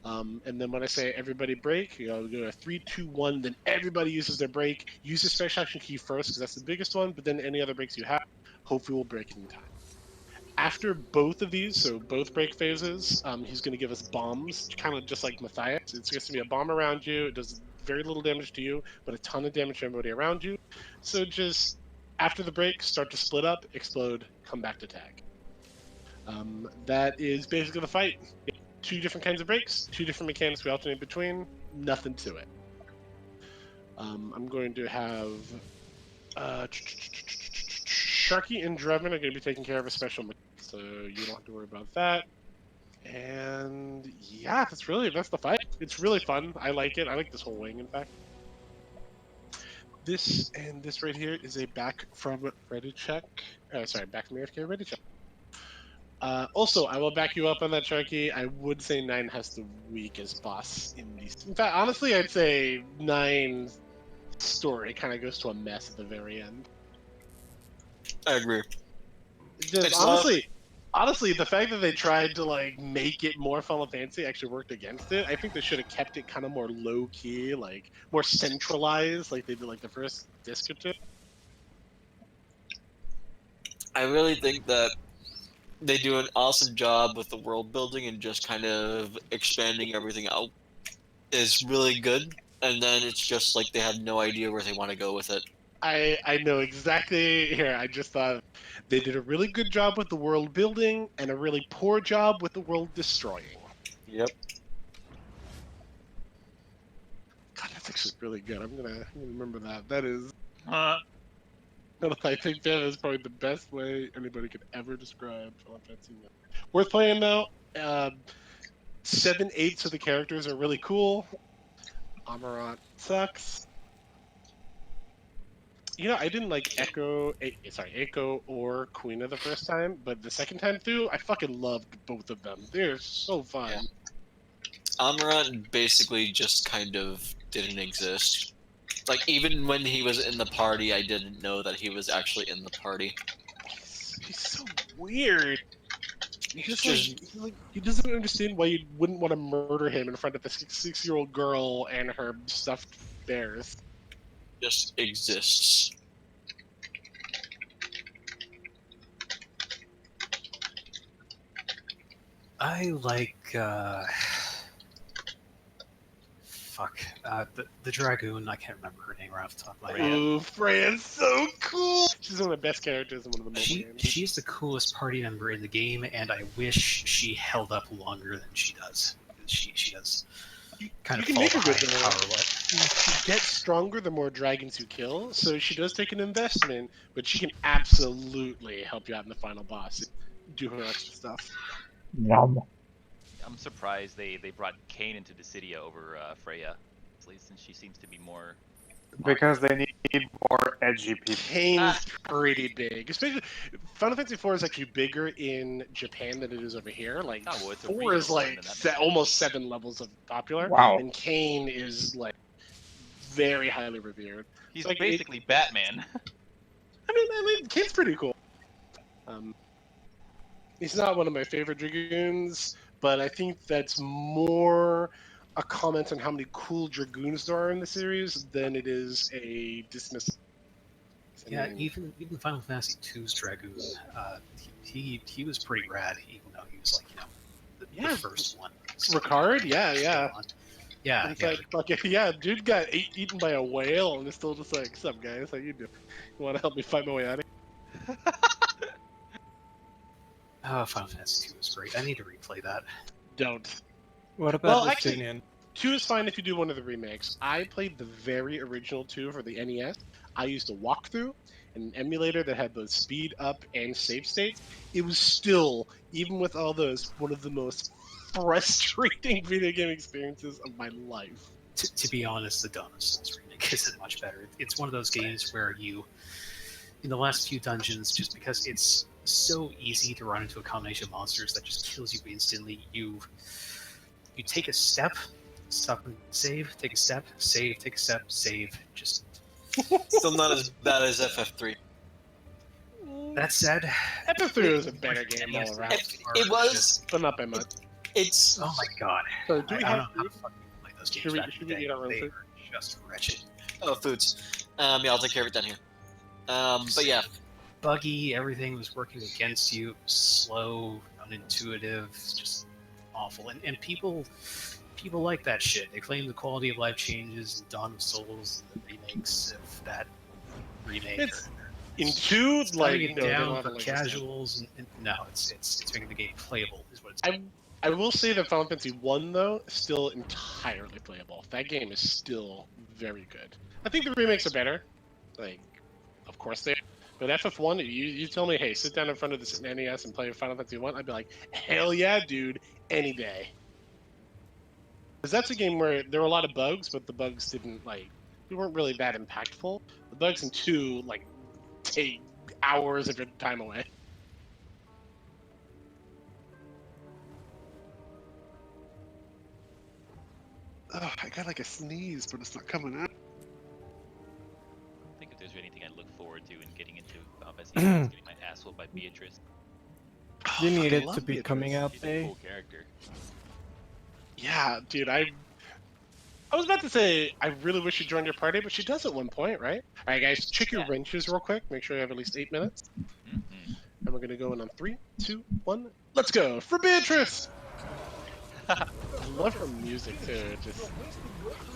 And then when I say everybody break, we go to 3, 2, 1, then everybody uses their break. Use the special action key first because that's the biggest one, but then any other breaks you have, hopefully will break it in time. After both of these, so both break phases, he's going to give us bombs, kind of just like Matthias. It's going to be a bomb around you. It does very little damage to you, but a ton of damage to everybody around you. So just after the break, start to split up, explode, come back to tag. That is basically the fight. 2 different kinds of breaks, 2 different mechanics we alternate between, nothing to it. I'm going to have Sharky and Drevin are going to be taking care of a special mechanic, so you don't have to worry about that. And yeah, that's the fight. It's really fun. I like it. I like this whole wing, in fact. This right here is a back from ready check. Back from AFK ready check. Also, I will back you up on that, Sharky. I would say 9 has the weakest boss in these. In fact, honestly, I'd say 9's story kind of goes to a mess at the very end. I agree. Just honestly, the fact that they tried to like make it more Final Fantasy actually worked against it. I think they should have kept it kind of more low key, like more centralized, like they did like the first disc or 2. I really think that they do an awesome job with the world building and just kind of expanding everything out. Is really good, and then it's just like they have no idea where they want to go with it. I know exactly. Here, I just thought they did a really good job with the world building and a really poor job with the world destroying. Yep. God, that's actually really good. I'm gonna remember that. That is. I think that is probably the best way anybody could ever describe Final Fantasy. Worth playing though. 7/8 of the characters are really cool. Amarant sucks. You know, I didn't like Echo or Quina the first time, but the second time through, I fucking loved both of them. They're so fun. Yeah. Amarant basically just kind of didn't exist. Like, even when he was in the party, I didn't know that he was actually in the party. He's so weird. He just he doesn't understand why you wouldn't want to murder him in front of a 6-year-old girl and her stuffed bears. Just exists. I like the dragoon. I can't remember her name right off the top of my head. Ooh, Freya's so cool. She's one of the best characters in one of the mobile games. She's the coolest party member in the game, and I wish she held up longer than she does. She does kind of You can fall make her good behind though. power-wise. She gets stronger the more dragons you kill, so she does take an investment, but she can absolutely help you out in the final boss. Do her extra stuff. Yum. I'm surprised they brought Kayn into Dissidia over Freya, since she seems to be more. Because they need more edgy people. Kane's pretty big. Especially Final Fantasy IV is actually bigger in Japan than it is over here. Like Oh, well, it's a 4 is regional one, like then that makes almost 7 levels of popular. Wow. And Kane is like very highly revered. He's Like, basically Batman. I mean, Kane's pretty cool. He's not one of my favorite dragoons, but I think that's more a comment on how many cool dragoons there are in the series than it is a dismissal. Yeah, even Final Fantasy II's dragoon, he was pretty rad, even though he was like the first one. Ricard, yeah. Yeah, It's like, fucking, yeah, dude got eaten by a whale and is still just like, "What's up, guys? How you doing? You want to help me fight my way out of here?" Oh, Final Fantasy II was great. I need to replay that. Don't. What about Well, actually, Justinian? 2 is fine if you do one of the remakes. I played the very original 2 for the NES. I used a walkthrough and an emulator that had both speed up and save states. It was still, even with all those, one of the most frustrating video game experiences of my life. To be honest, the Dawn of Souls remake isn't much better. It's one of those games where you, in the last few dungeons, just because it's so easy to run into a combination of monsters that just kills you instantly, you take a step, stop and save, take a step, save, take a step, save, just... Still not as bad as FF3. That said, FF3 was a better game all around. It was, but not by much. It's... Oh my god. So, do we I have don't know how to fucking play those games Should we- back should in we the day. eat our own They food? were just wretched. Oh, foods. Yeah, I'll take care of it down here. But yeah. Buggy, everything was working against you, slow, unintuitive, just awful. And people like that shit. They claim the quality of life changes in Dawn of Souls and the remakes of that remake. It's in 2, like, getting no, they don't down have for a leg casuals, and no, it's making the game playable, is what it's I will say that Final Fantasy 1, though, is still entirely playable. That game is still very good. I think the remakes are better. Like, of course they are. But FF1, you tell me, hey, sit down in front of this NES and play Final Fantasy 1, I'd be like, hell yeah, dude, any day. Because that's a game where there were a lot of bugs, but the bugs didn't, like, they weren't really that impactful. The bugs in 2, like, take hours of your time away. Oh, I got like a sneeze, but it's not coming out. I think if there's anything I look forward to in getting into Final Fantasy, it's getting my ass whooped by Beatrice. You need I it love to be Beatrice. coming out She's a day. cool character. Yeah, dude, I was about to say I really wish she joined your party, but she does at one point, right? All right, guys, check your wrenches real quick. Make sure you have at least 8 minutes, Mm-hmm. and we're gonna go in on 3, 2, 1. Let's go for Beatrice. I love her music too. Just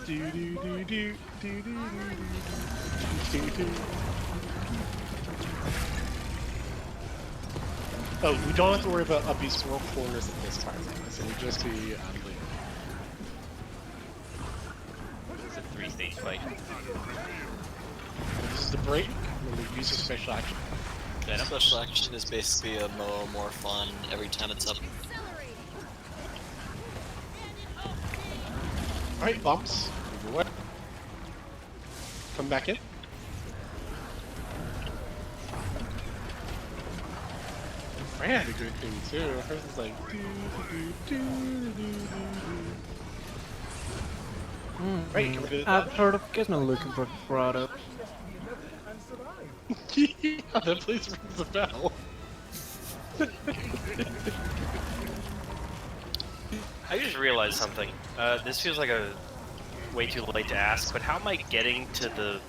do do do do do do do do. Oh, we don't have to worry about Uppy's 4 corners at this part. So we'll just be lead. It's a 3-stage fight. This is the break, and we use a special action. Yeah, special action is basically a more fun every time it's up. Alright, bumps. Move away. Come back in. Freya had a good thing too. Hers is like do do do do do do. Right, can we do I've heard of Gizmo looking for product. Yeah, that place rings a bell. I just realized something. This feels like a way too late to ask, but how am I getting to the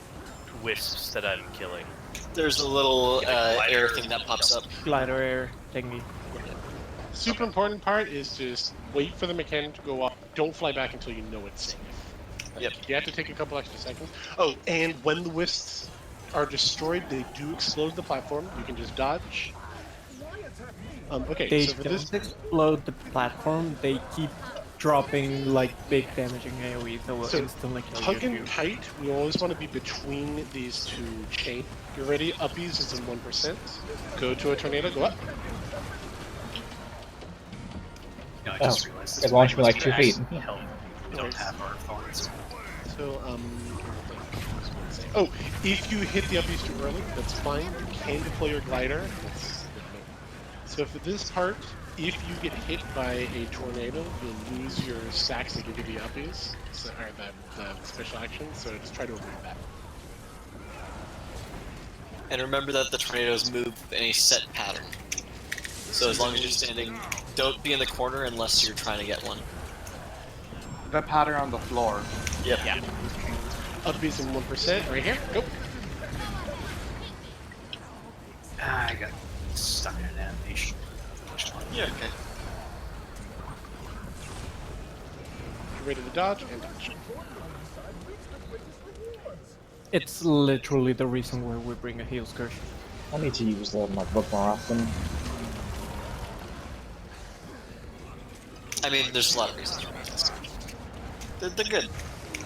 wisps that I'm killing? There's a little air thing that pops up. Glider air thingy. Super important part is just wait for the mechanic to go up. Don't fly back until you know it's safe. Yep. You have to take a couple extra seconds. Oh, and when the wisps are destroyed, they do explode the platform. You can just dodge. Okay, They so for don't this, explode the platform. They keep dropping like big damaging AoE that will so instantly kill you. hug if and you- tight, we always want to be between these two chains. You're ready. Uppies is in 1%. Go to a tornado. Go up. You know, I just realized this it launched me might like 2 feet. help. We don't have our thorns. So, oh, if you hit the uppies too early, that's fine. You can deploy your glider. So for this part, if you get hit by a tornado, you'll lose your stacks that give you the uppies, so, or the special action, so just try to avoid that. And remember that the tornadoes move in a set pattern. So as long as you're standing, don't be in the corner unless you're trying to get one. The pattern on the floor. Yep. Yeah. Uppies in 1%, right here, go. I got stuck in an animation. Which one? Yeah, okay. Get ready to dodge and dodge. It's literally the reason why we bring a heal scourge. I need to use the book more often. I mean, there's a lot of reasons for this. They're good.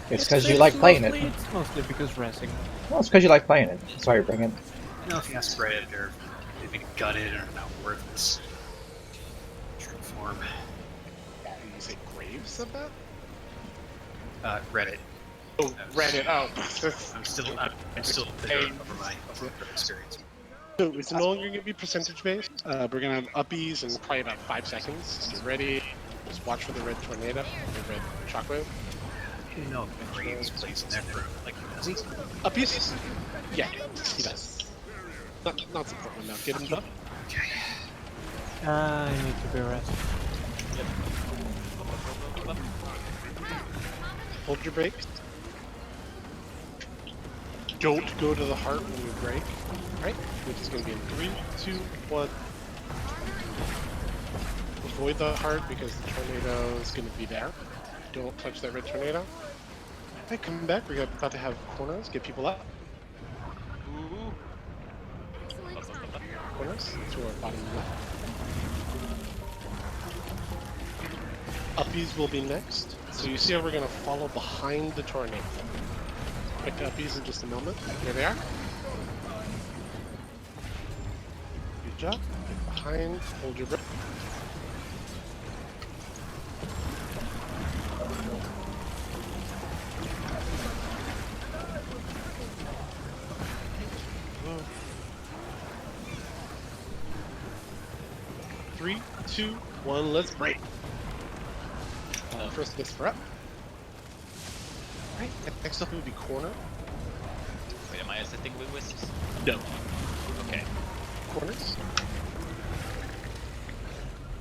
It's because you like playing it. It's mostly because racing. Well, it's because you like playing it. That's why you bring it. You know, if you ask Reddit, they've been gutted or not worthless. True form. You say Graves said that? Reddit. Oh, Reddit, oh. I'm still bitter over my experience. So it's no longer going to be percentage based. We're going to have uppies in probably about 5 seconds. Get ready. Just watch for the red tornado, the red shockwave. You know, Graves plays in that group. Like, does he? Uppies? Yeah, he does. Not support enough. Get him up. Okay. I need to be rested. Hold your brakes. Don't go to the heart when you brake. Right? Which is going to be in 3, 2, 1. Avoid the heart because the tornado is going to be there. Don't touch that red tornado. Hey, come back. We're about to have corners. Get people up. Corners to our bottom left. Uppies will be next. So you see how we're going to follow behind the tornado. Pick the uppies in just a moment. Here they are. Good job. Get behind. Hold your breath. Three, 2, 1, let's break. First gets for up. Right, next up it would be corner. Wait, am I assisting with wisps? No. Okay. Corners.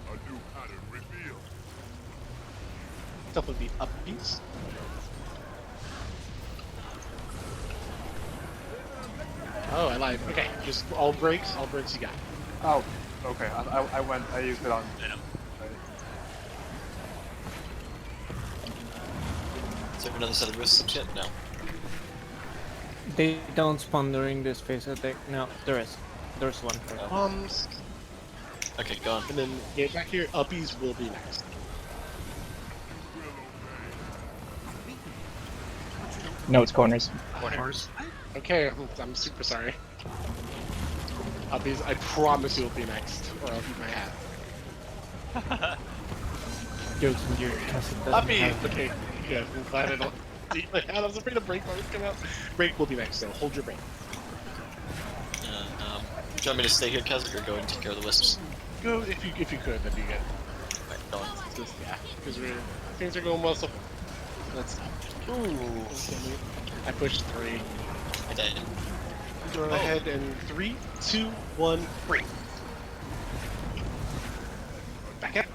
A new pattern revealed. Next up would be uppies. Oh, I lied. Okay, just all breaks you got. Oh, okay. I used it on. Is there another set of wisps yet? No. They don't spawn during this phase, I think. No, there is. There's one. Bombs. Okay, go on. And then get back here. Uppies will be next. No, it's corners. Corners. Okay, I'm super sorry. Uppies, I promise you'll be next, or I'll eat my hat. Jokes and your cassette doesn't Uppy! have- Okay, good. I'm glad I don't eat my hat. I was afraid a break might come out. Break will be next, so hold your break. Do you want me to stay here, Kaz, or go and take care of the wisps? Go if you could, that'd be good. Alright, go on. Just, yeah, because things are going well so. Let's. Ooh. I pushed 3. I died. Go ahead and 3, 2, 1, break. Back up.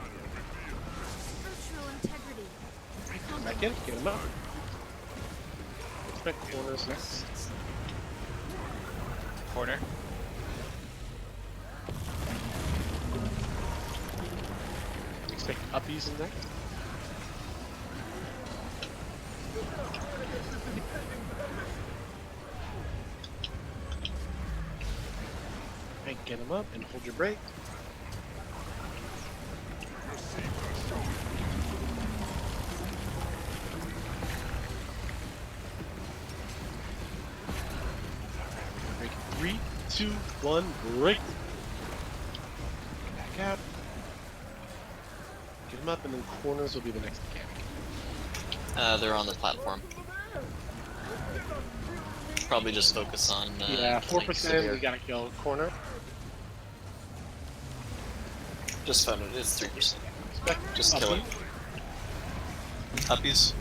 Get him up. Expect corners next. Corner. Expect uppies in next. Right, get him up and hold your break. Break. 3, 2, 1, break. Back out. Get him up, and then corners will be the next mechanic. They're on the platform. Probably just focus on. Yeah, 4%. Sabir. We gotta kill corner. Just found it. It's 3%. Just kill it. Uppies.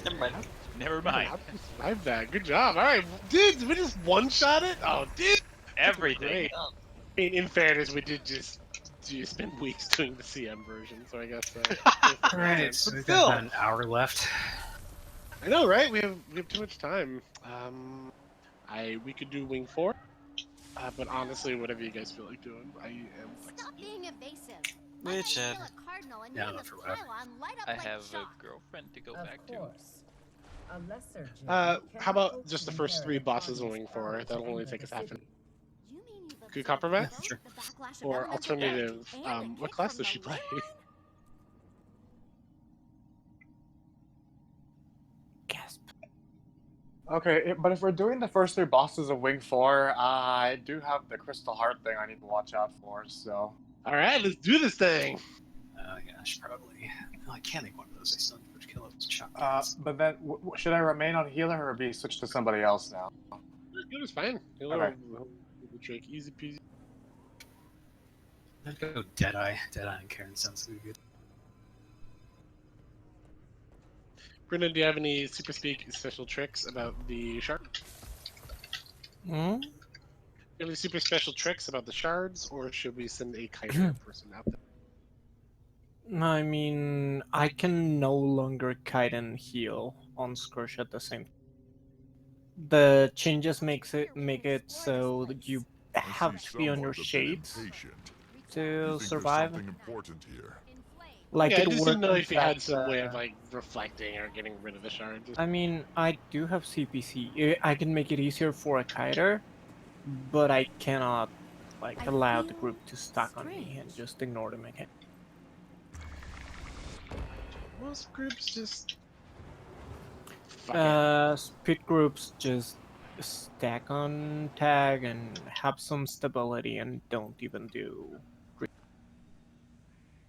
Never mind. Never mind. My bad. Good job. All right, dude. We just one-shot it. Oh, dude. Everything. Great. I mean, in fairness, we did just spend weeks doing the CM version, so I guess. Alright, so But we've still. got about an hour left. I know, right? We have too much time. We could do wing 4, but honestly, whatever you guys feel like doing, I am flexible. Stop being evasive. Whichever. Yeah, I'm up for whatever. I have a girlfriend to go back to. A lesser How about just the first 3 bosses in wing 4? That'll only take us half an hour. Good compromise? Yeah, sure. Or alternative, what class does she play? Okay, but if we're doing the first 3 bosses of Wing 4, I do have the Crystal Heart thing I need to watch out for, so... Alright, let's do this thing! Oh gosh, probably. Oh, I can't make one of those. I still need to kill those chunk. But then, should I remain on healer or be switched to somebody else now? Healer's fine. Healer Okay. will do the trick. Easy peasy. I'd go Deadeye. Deadeye and Karen sounds really good. Brendan, do you have any super speak special tricks about the shard? Hmm? Do you have any super special tricks about the shards, or should we send a kiter person out there? I mean, I can no longer kite and heal on Scourge at the same time. The changes make it so that you have to be on your shades to survive. Something important here. Like Yeah, I it just didn't know works if you had at, some way of like reflecting or getting rid of the shards. I mean, I do have CPC. I can make it easier for a kiter, but I cannot like allow the group to stack on me and just ignore the mechanic. Most groups just fuck Speed groups just stack on tag and have some stability and don't even do.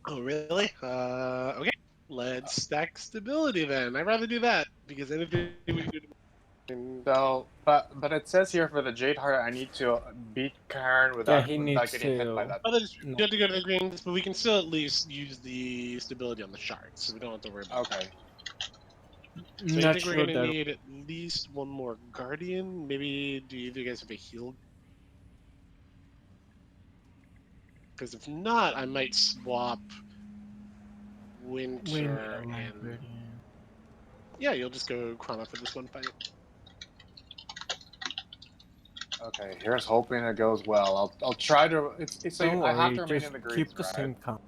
Oh, really? Okay. Let's stack stability then. I'd rather do that because anything we do to So, but it says here for the Jade Heart, I need to beat Karn without, he without needs getting hit by to- that. Oh, you have to go to the greens, but we can still at least use the stability on the shards, so we don't have to worry about Okay. So I Not think we're sure gonna that need at least one more guardian. Maybe do either of you guys have a heal? Because if not, I might swap Winter and yeah, you'll just go Chrono for this one fight. Okay, here's hoping it goes well. I'll try to. It's Don't I have worry, to remain just in the greens, keep the right? same count.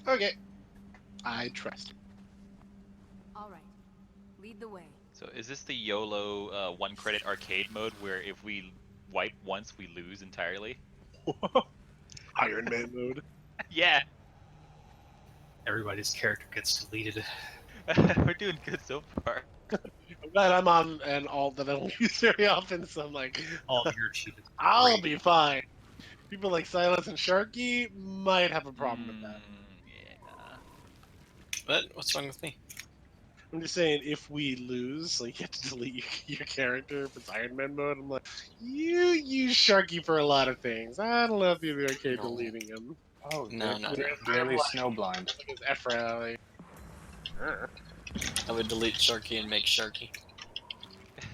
Okay, I trust. All right, lead the way. So is this the YOLO 1 credit arcade mode where if we wipe once we lose entirely? Iron Man mode. Yeah, Everybody's character gets deleted. we're doing good so far. I'm glad I'm on and all that I don't use very often, so I'm like, All your cheated. I'll be fine. People like Silas and Sharky might have a problem with that. Yeah. But what's wrong with me? I'm just saying, if we lose, like you have to delete your character if it's Iron Man mode. I'm like, you use Sharky for a lot of things. I don't know if you'd be okay No. deleting him. Oh, No, no. Daily snowblind. Like his Ephra, like, I would delete Sharky and make Sharky.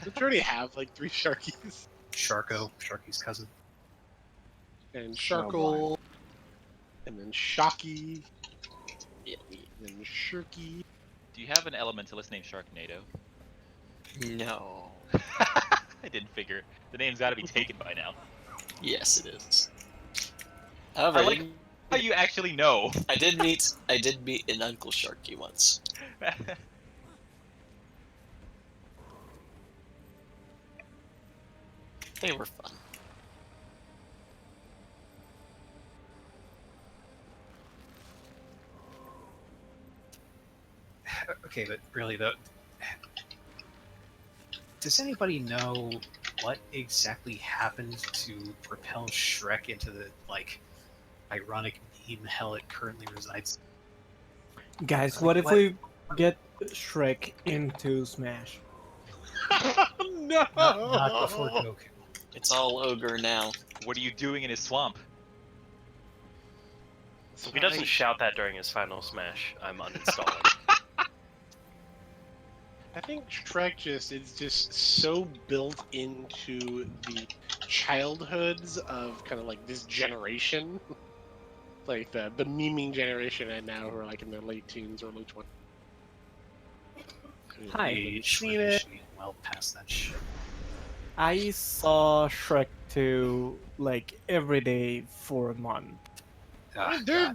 we already have like 3 Sharkies. Sharko, Sharky's cousin. And Sharkle. And then Shocky. Yeah. And Shirky. Do you have an elementalist named Sharknado? No. I didn't figure. The name's got to be taken by now. Yes, it is. However, I like how you actually know. I did meet an Uncle Sharky once. They were fun. Okay, but really though, does anybody know what exactly happened to propel Shrek into the like ironic meme hell it currently resides? Guys, what if we get Shrek into Smash? No. Not before Goku. It's all ogre now. What are you doing in his swamp? So if he doesn't shout that during his final smash, I'm uninstalling. I think Shrek is just so built into the childhoods of kind of like this generation, like the memeing generation right now who are like in their late teens or early 20s. Hi. Seen it well past that shit. I saw Shrek 2 like every day for a month. They're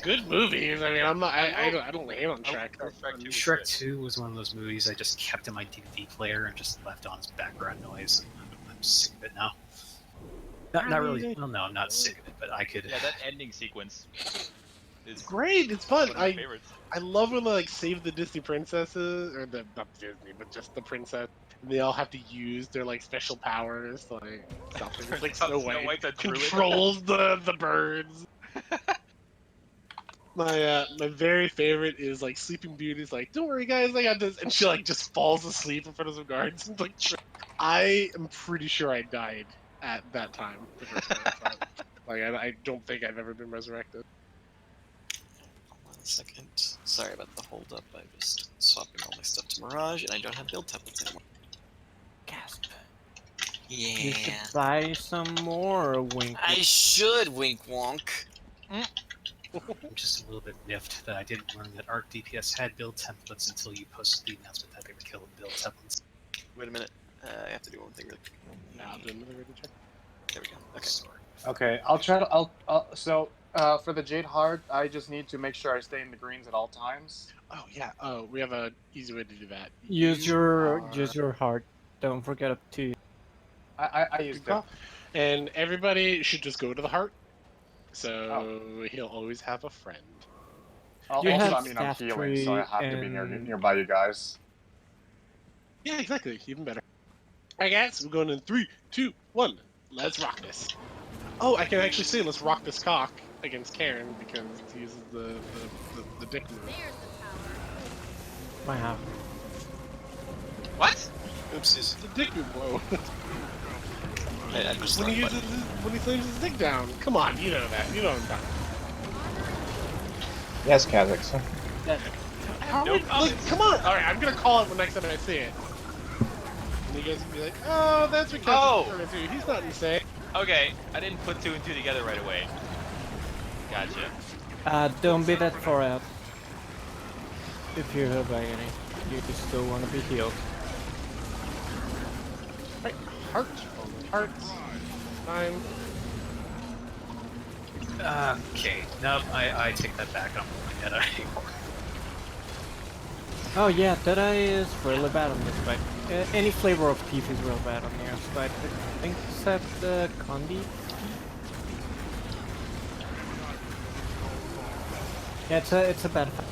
good movies. I mean, I'm not. I don't hate on Shrek. Shrek 2 was one of those movies I just kept in my DVD player and just left on as background noise. I'm sick of it now. Not really. Well, no, I'm not sick of it, but I could. Yeah, that ending sequence is Great. It's fun. one of my favorites. I love when they like save the Disney princesses or the not Disney, but just the princess. And they all have to use their like special powers to like stop them. It's like Snow White controls the birds. My very favorite is like Sleeping Beauty's like, don't worry guys, I got this, and she like just falls asleep in front of some guards. And, like, I am pretty sure I died at that time. The first time I saw it. Like I don't think I've ever been resurrected. 1 second. Sorry about the hold up. I was swapping all my stuff to Mirage, and I don't have build templates anymore. Gasp. Yeah. You should buy some more, wink. I should, wink wonk. I'm just a little bit miffed that I didn't learn that Arc DPS had build templates until you posted the announcement that they would kill build templates. Wait a minute. I have to do one thing really quick. Nah, the another check. There we go. Okay. Sorry. Okay, I'll try to. So for the Jade Heart, I just need to make sure I stay in the greens at all times. Oh yeah. Oh, we have a easy way to do that. Use your heart. Don't forget up to. I used it. And everybody should just go to the heart. So he'll always have a friend. You Also, have I mean, I'm staff healing, so I have to be nearby you guys. Yeah, exactly. Even better. Alright guys, we're going in 3, 2, 1. Let's rock this. Oh, I can actually say let's rock this cock against Karen because he uses the dick move. Wow. What? Oopsies. The dick move, whoa. I just when he uses when he slams his dick down. Come on, you know that. You know what I'm talking about. Yes, Kazakhstan. How like, come on! Alright, I'm gonna call it the next time I see it. And you guys can be like, oh, that's because he's not insane. Okay, I didn't put 2 and 2 together right away. Gotcha. Don't be that far out. If you're hurt by any, you still want to be healed. Right, heart. Hearts. Time. Okay. Nope, I take that back. I don't want my Deadeye anymore. Oh yeah, Deadeye is really bad on this fight. Any flavor of Thief is real bad on this fight. I think except Condi. Yeah, it's a bad fight.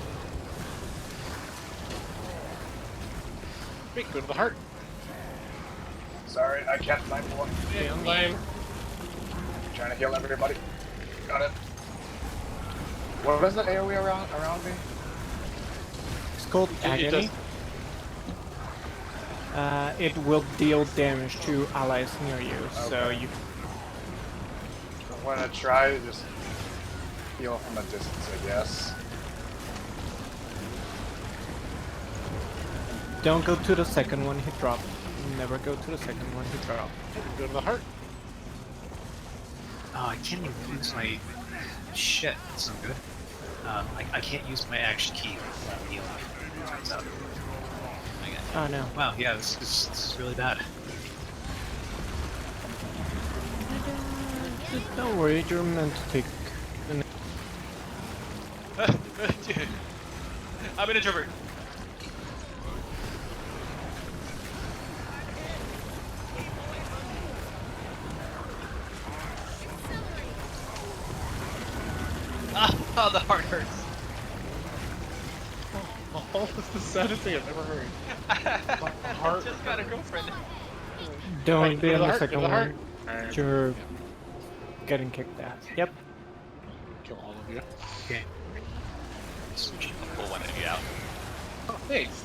Wait, go to the heart. Sorry, I can't find one. Yeah, I'm lying. Trying to heal everybody. Got it. What is that AoE around me? It's called Agony. It will deal damage to allies near you, so you. I'm gonna try to just heal from a distance, I guess. Don't go to the second one he dropped. Never go to the second one he dropped. Go to the heart. Oh, I can't even use my shit. That's no good. I can't use my action key without healing. Turns out. Oh no. Wow, yeah, this is really bad. Don't worry, you're meant to take. Dude. I'm an introvert. Ah, the heart hurts. Oh, that's the saddest thing I've ever heard. I just got a girlfriend. Don't Wait, be go on to the heart, second go to the one. heart. You're getting kicked out. Yep. Kill all of you. Okay. I'll pull one of you out. Oh, thanks.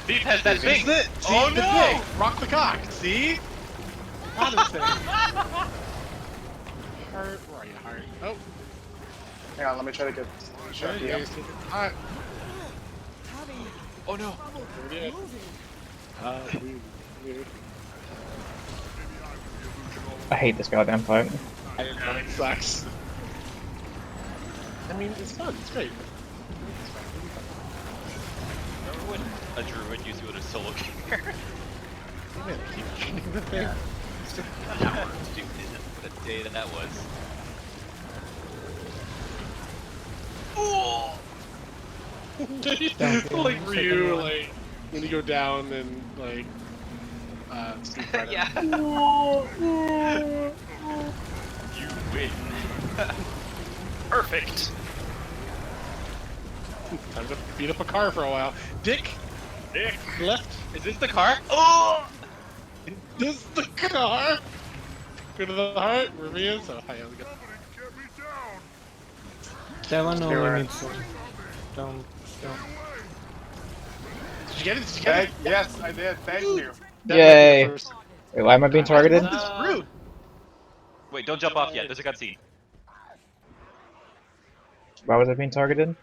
Beef has that thing. See, Oh the no! dick. Rock the cock. See? Not insane. Heart, where are you, heart? Oh, Hang on, let me try to get. sure. Yeah. Yeah. Alright. Oh no! There it is. I hate this goddamn fight. It sucks. I mean, it's fun. It's great. Remember when a druid used to go to solo gear? You better keep shooting the thing. Dude, what a day that was. Oh! Like Ryu, like when you go down and like Street Fighter. Yeah. You win. Perfect. Time to beat up a car for a while. Dick, left. Is this the car? Oh! This is the car. Go to the heart. Review. So hi, how's it going? That one They were- only needs one. Don't. Did you get it? Did you get it? Yes, I did. Thank you. That Yay. might be the first- Wait, why am I being targeted? This is rude. Wait, don't jump off yet. There's a cutscene. Why was I being targeted?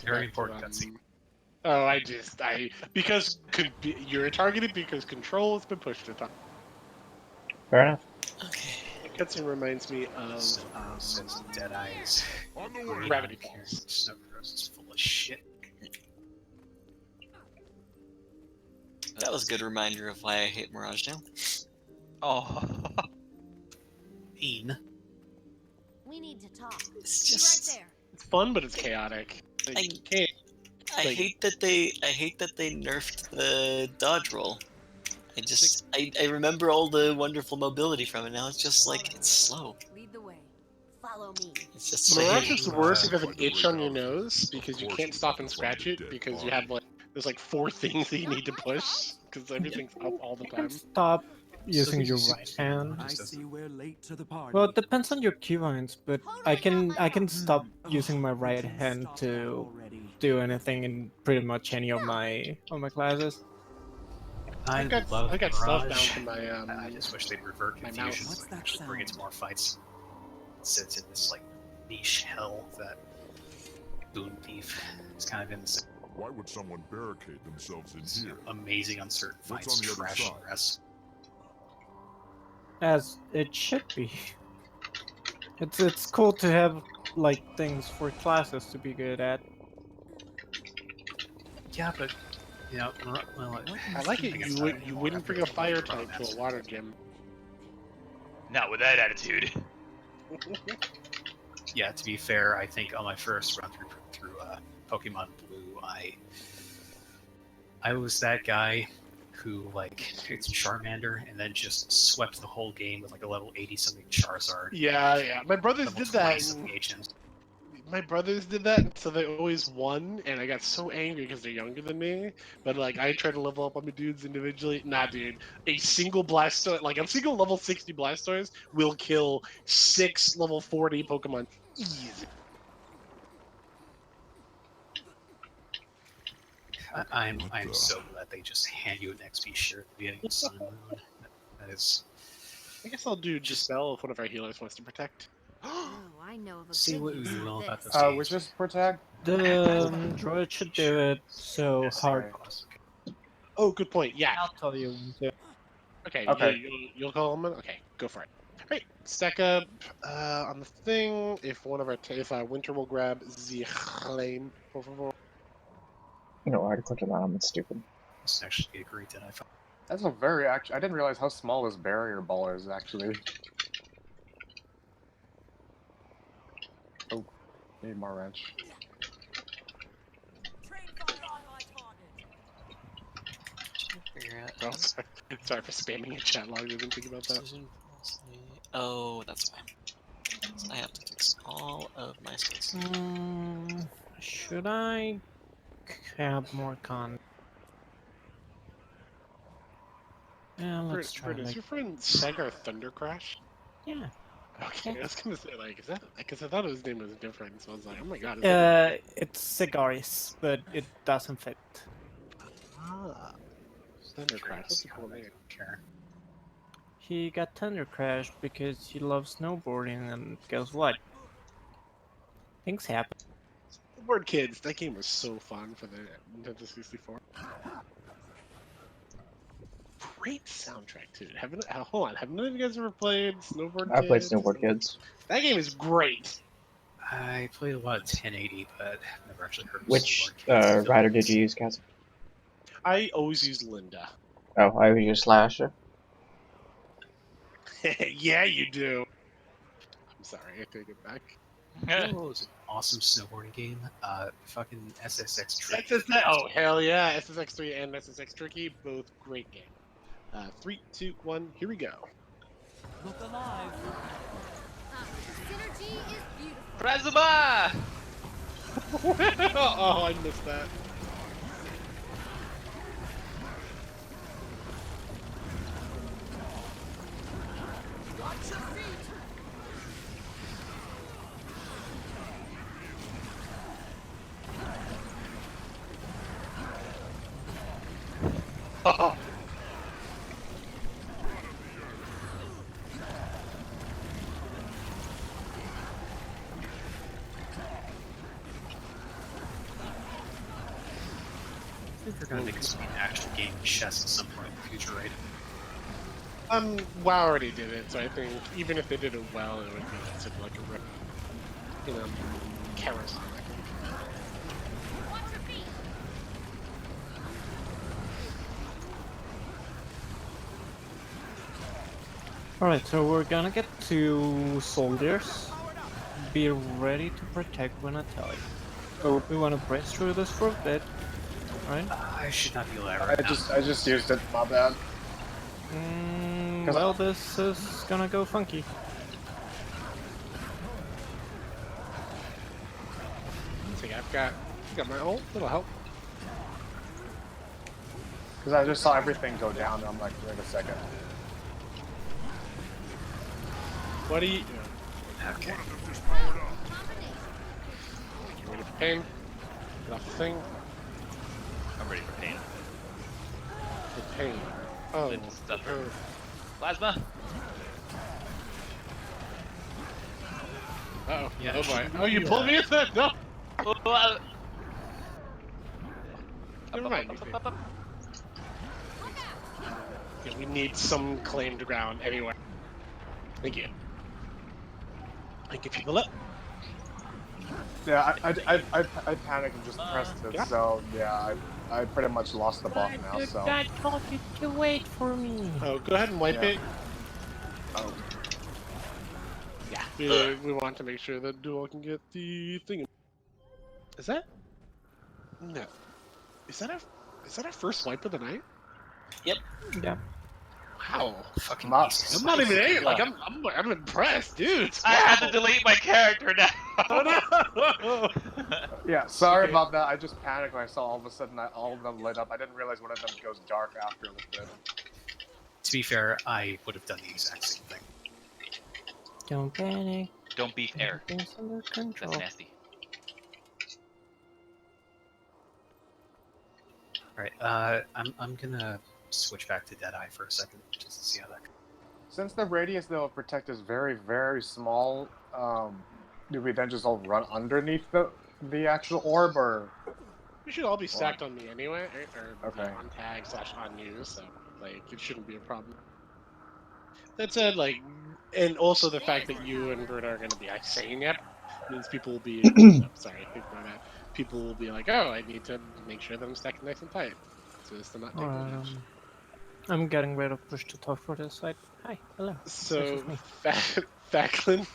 Very important cutscene. Oh, because you're targeted because control has been pushed to top. Fair enough. The cutscene reminds me of Says Dead Eyes. On the way. Gravity Falls. Snow Bros is full of shit. That was a good reminder of why I hate Mirage now. Oh. Mean. We need to talk. It's Be just right there. It's fun, but it's chaotic. Like, you can't. I Like- hate that they nerfed the dodge roll. I remember all the wonderful mobility from it. Now it's just like it's slow. Lead the way. Follow me. It's just Mirage like is worse if you have an itch on your nose because you can't stop and scratch it because you have like there's like 4 things that you need to push because everything's up all the You can time. stop using your right hand. I see we're late to the party. Well, it depends on your keybinds, but I can stop using my right hand to do anything in pretty much any of my classes. I I got stuff down Mirage. to my I just wish they'd revert my confusion mouse. so I can actually bring it to more fights. It sits in this like niche hell that Boon Thief is kind of in this Why would someone barricade themselves in here? amazing uncertain What's fights, on the other trash side? and rest. As it should be. It's cool to have like things for classes to be good at. Yeah, but you know, I like it. You wouldn't bring a fire type to a water gym. not with that attitude. Yeah, to be fair, I think on my first run through Pokemon Blue, I was that guy who like picked Charmander and then just swept the whole game with like a level 80 something Charizard. Yeah. My brothers level did 20 that. something HMs. My brothers did that, so they always won, and I got so angry because they're younger than me. But like, I try to level up on my dudes individually. Nah, dude, a single Blastoise, like a single level 60 Blastoise, will kill 6 level 40 Pokemon easy. I'm What the- so glad they just hand you an XP share at the beginning of Sun and Moon. That is. I guess I'll do Dispel if one of our healers wants to protect. Oh, I know of a See good what use we of will this. about this. Which is protect. The droid should do it, so hard. Oh, good point. Yeah. I'll tell you when to. Okay. Okay. You'll call him. Okay, go for it. Right, stack up on the thing. If one of our Winter will grab the claim, por favor. You know, I already clicked on that. That's stupid. This would actually be a great dead eye fight. That's a very I didn't realize how small this barrier ball is actually. Oh, need more wrench. Figure out. Oh, sorry for spamming your chat log. I didn't think about that. Precision velocity. Oh, that's why. So I have to fix all of my space. Should I have more con? Yeah, let's try. Is your friend Sagar Thunder Crash? Yeah. Okay, I was gonna say like, is that because I thought his name was different, so I was like, oh my god. It's Cigaris, but it doesn't fit. Ah, Thunder Crash. That's a cool name. He got Thunder Crash because he loves snowboarding, and guess what? Things happen. Word Kids. That game was so fun for the Nintendo 64. Great soundtrack too. Hold on, have none of you guys ever played Snowboard Kids? I played Snowboard Kids. That game is great. I played a lot of 1080, but I've never actually heard of Which Snowboard Kids. rider did you use, Kaz? I always use Linda. Oh, I always use Slasher. Yeah, you do. I'm sorry, I take it back. You know what was an awesome snowboarding game? Fucking SSX Tricky. Oh, hell yeah. SSX3 and SSX Tricky, both great games. 3, 2, 1, here we go. Look alive. Synergy is beautiful. Razuma! Oh, I missed that. Watch your feet. Oh. I think they're gonna make us an actual game of chess at some point in the future, right? WoW already did it, so I think even if they did it well, it would be considered like a rip. You know, charisma. Watch your feet. Alright, so we're gonna get 2 soldiers. Be ready to protect when I tell you. So we wanna press through this for a bit, right? I should not be allowed. I just used it. My bad. Well, this is gonna go funky. See, I've got my ult. That'll help. Because I just saw everything go down, and I'm like, wait a second. What are you? Okay. You ready for pain? Get off the thing. I'm ready for pain. For pain. Oh. Little stuff. Plasma! Uh-oh. Yeah, Oh boy. Oh, you pulled me in that? No! Never mind. Yeah, we need some claimed ground anywhere. Thank you. Thank you, people up. Yeah, I panicked and just pressed it, so yeah, I pretty much lost the buff now, so. I told you to wait for me. Oh, go ahead and wipe it. Oh. Yeah, we want to make sure that Duel can get the thing. Is that? No. Is that our first wipe of the night? Yep. Yeah. Wow. Fucking I'm not even angry. Like I'm impressed, dude. I had to delete my character now! Oh no! Yeah, sorry Okay. about that. I just panicked when I saw all of a sudden that all of them lit up. I didn't realize one of them goes dark after a little bit. To be fair, I would have done the exact same thing. Don't panic. Don't beef air. Everything's under control. That's nasty. Alright, I'm gonna switch back to Deadeye for a second, just to see how that goes. Since the radius though of Protect is very, very small, do we then just all run underneath the actual orb, or? We should all be stacked on me anyway, or Okay. on tag / on you, so like it shouldn't be a problem. That said, like And also the fact that you and Berta are going to be saying it means people will be. No, sorry, ignore that. People will be like, "Oh, I need to make sure that I'm stacking nice and tight, so as to not take Alright, damage." I'm getting ready to push to talk for this side. Hi, hello. This is So, me. Facklin,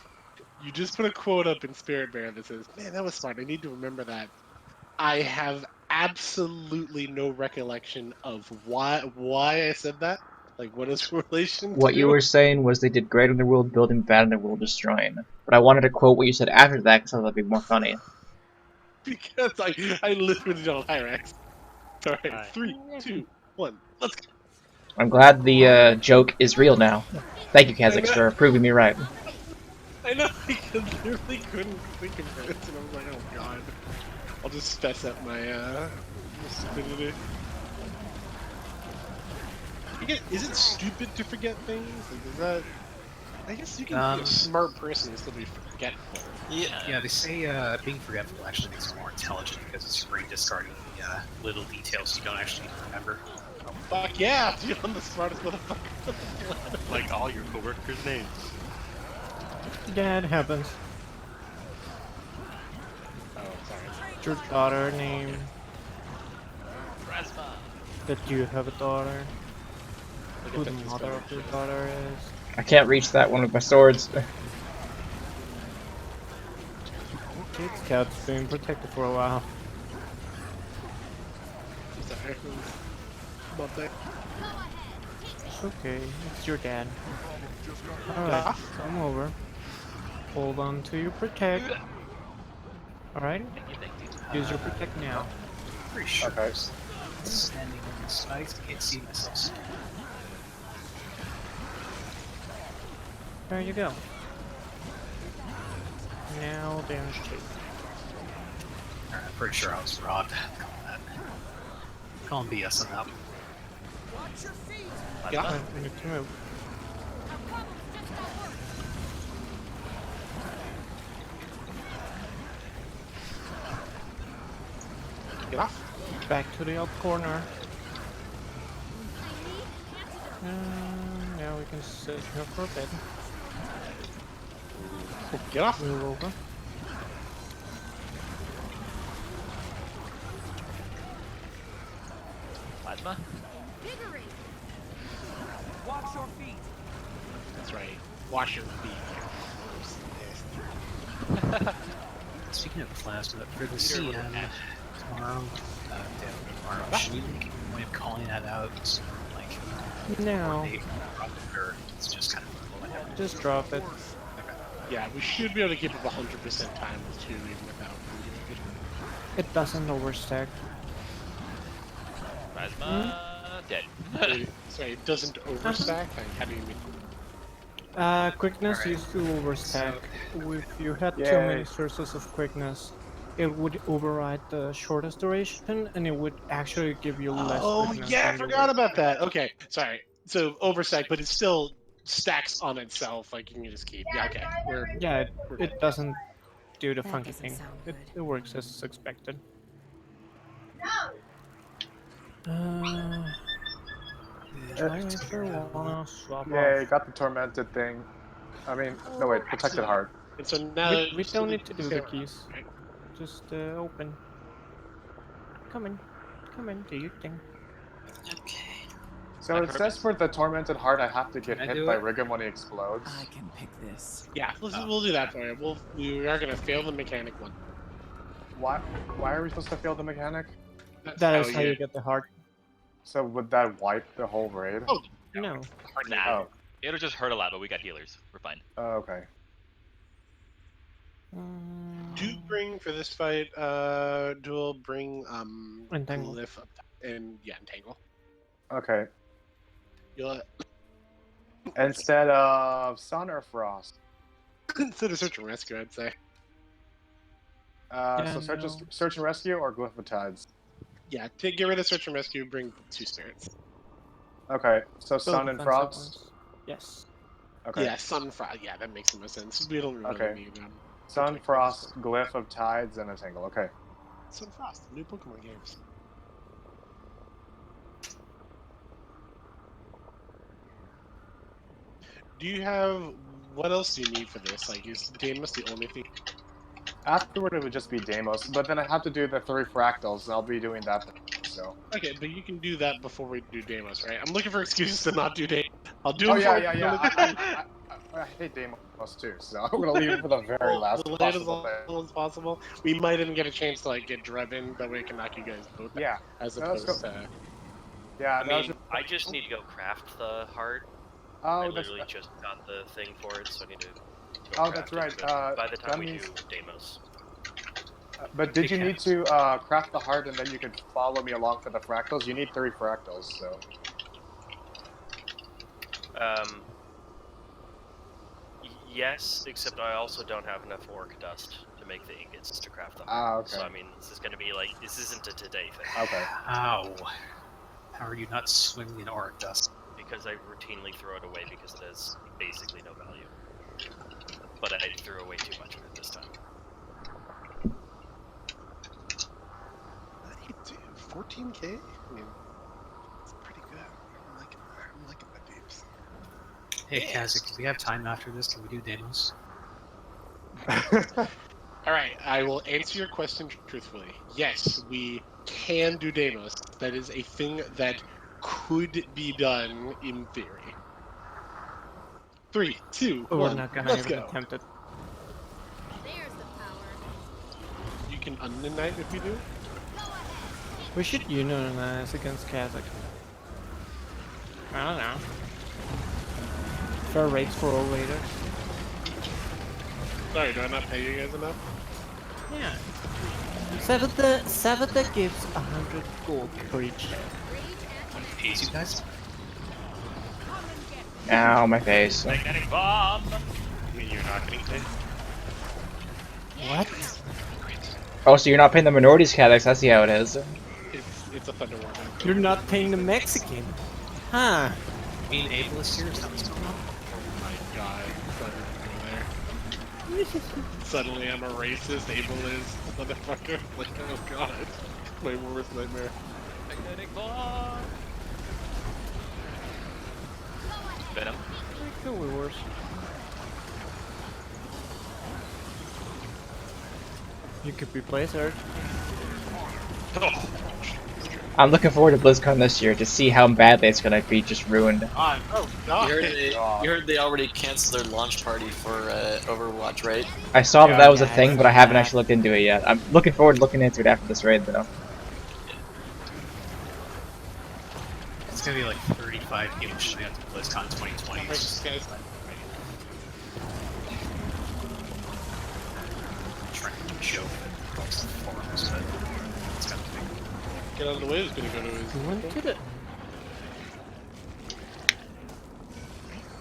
you just put a quote up in Spirit Bear that says, "Man, that was smart. I need to remember that." I have absolutely no recollection of why I said that. Like, what is relation What you to? were saying was they did great in the world building, bad in the world destroying. But I wanted to quote what you said after that because I thought that'd be more funny. Because I literally don't Hyrax. Alright, Alright. 3, 2, 1, let's go. I'm glad the joke is real now. Thank you, I Kha'Zix, know, for proving me right. I know, I literally couldn't think of it, and I was like, oh god. I'll just fess up my stupidity. Is it stupid to forget things? Like, is that... I guess you can be a smart person and still be forgetful. Yeah, they say being forgetful actually makes you more intelligent because it's your brain discarding the little details you don't actually need to remember. Oh, fuck yeah, dude, I'm the smartest motherfucker on the planet. Like all your coworkers' names. Yeah, it happens. Oh, sorry. What's your daughter name? Plasma. That you have a daughter? Look Who at the that mother of your daughter is? I can't reach that one with my swords. Okay, Scout's been protected for a while. Sorry. Birthday. It's okay, it's your dad. Get Alright, off. come over. Hold on to your protect. Alright? Use your protect now. Pretty sure Okay. I'm standing on the spikes. I can't see myself. There you go. Now damage 2. I'm pretty sure I was robbed. Calling BS on that one. Get off. I need to move. Get off. Back to the up corner. Now we can sit here for a bit. Get off. Move over. Plasma. Watch your feet. That's right. Wash your feet. Speaking of plasma, for the CM tomorrow, should we make a point of calling that out? Like, No. or it's just kind of whatever. Just drop it. Yeah, we should be able to keep up 100% time with 2 even without engage. It doesn't overstack. Plasma. Dead. Sorry, it doesn't overstack? Like, how do you mean? Quickness Alright. used to overstack. If you had too Yay. many sources of quickness, it would override the shortest duration, and it would actually give you less Oh, quickness. yeah, I than you forgot would. about that. Okay, sorry. So, overstack, but it still stacks on itself. Like, you can just keep. Yeah, okay. Yeah, We're it doesn't do the That funky doesn't thing. sound It good. works as expected. Do I actually wanna swap Yeah, off? got the tormented thing. I mean, no wait, protected Excellent. heart. And so now We don't need to do the Sarah, keys. right? Just open. Come in. Come in, do your thing. Okay. So My it says purpose? for the tormented heart, I have to get Can I hit do by it? Rigor when he explodes. I can pick this. Yeah, we'll do that for you. We are gonna fail the mechanic one. Why? Why are we supposed to fail the mechanic? That's That how is how you get the heart. So would that wipe the whole raid? Oh No. hard Nah. Oh. It'll just hurt a lot, but we got healers. We're fine. Okay. do bring for this fight. Duel bring Entangle. glyph up and yeah, entangle. Okay. You'll Instead of sun or frost. instead of search and rescue, I'd say. So search and rescue or glyph of tides. Yeah, get rid of search and rescue. Bring 2 spirits. Okay. So Both sun and offensive frost. ones. Yes. Okay. Yeah, sun frost. Yeah, that makes the most sense. We don't really Okay. need Sun, protect frost, glyph of tides, and entangle. Okay. Sun Frost, new Pokemon games. Do you have what else do you need for this? Like, is Deimos the only thing? Afterward, it would just be Deimos, but then I have to do the 3 fractals, and I'll be doing that. So. Okay, but you can do that before we do Deimos, right? I'm looking for excuses to not do Deimos. I'll do Oh them yeah, for yeah, you. yeah. I hate Deimos too, so I'm gonna leave it for the very last Delay it as possible thing. long as possible. We might even get a chance to like get Drebin, that way I can knock you guys both out, Yeah. as No, let's opposed go. to. Yeah, I mean, I just need to go craft the heart. I Oh, that's. literally just got the thing for it, so I need to go Oh, craft that's it. right. But by the time that we means. do Deimos. But did Hey, you need Cass. to craft the heart and then you could follow me along for the fractals? You need 3 fractals, so. Yes, except I also don't have enough orc dust to make the ingots to craft the Ah, heart. okay. So I mean, this is gonna be like, this isn't a today thing. Okay. How? How are you not swinging in auric dust? Because I routinely throw it away because it has basically no value. But I threw away too much of it this time. 14k? I mean, it's pretty good. I'm liking my deeps. Hey, Kazik, do we have time after this? Can we do Deimos? Alright, I will answer your question truthfully. Yes, we can do Deimos. That is a thing that could be done in theory. 3, 2, But we're 1, not gonna let's even go. attempt it. There's the power. You can unnight if we do. We should unionize against Kazakh. I don't know. Fair rates for all raiders. Sorry, do I not pay you guys enough? Yeah. Sabata gives 100 gold per each. Pays you guys? Ow, my face. Magnetic bomb. I mean, you're not getting paid. What? Oh, so you're not paying the minorities Catholics, I see how it is. It's a Thunder War. You're not paying the Mexican. Huh. You mean ableist here? Is that what's going on? Oh my god. Suddenly I'm a racist, ableist, motherfucker. Like, oh god. My worst nightmare. Magnetic bomb. Venom. It could be worse. You could be Blizzard. I'm looking forward to BlizzCon this year to see how badly it's gonna be just ruined. Oh god. You heard they already canceled their launch party for Overwatch, right? I saw that that was a Yeah, thing, I but I saw haven't that. actually looked into it yet. I'm looking forward to looking into it after this raid, though. It's gonna be like 35 people showing up to BlizzCon 2020. It's just Guys, trying to show that it's the forums, but it's kind of big. get out of the way, is gonna go to his. Who went to the...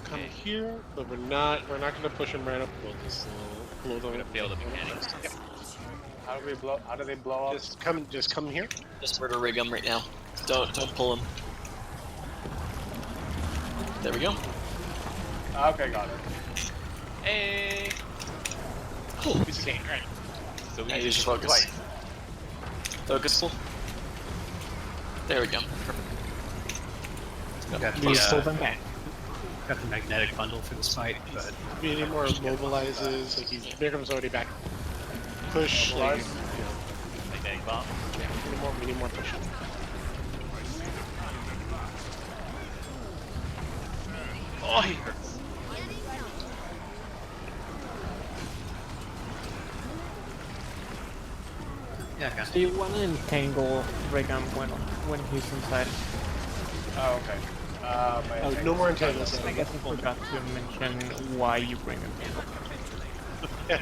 Come here, but we're not gonna push him right up. We'll just blow them. Gonna fail the mechanics. Yep. How do they blow up? Just come here. Just murder rig him right now. Don't pull him. There we go. Okay, got it. Hey. Cool. Piece of cake. Alright. So Yeah, we use your focus. Focus pull. There we go. Got the, Please pull them back. got the magnetic bundle for this fight, but If any more mobilizes, like he's Bigram's already back. Push. Like, magnetic bomb. yeah, we need more push. Oh, he hurts. yeah, got So you want to entangle Brigham when he's inside. Oh, okay. Oh, no more entangles. I guess I forgot to mention why you bring entangle. Yeah,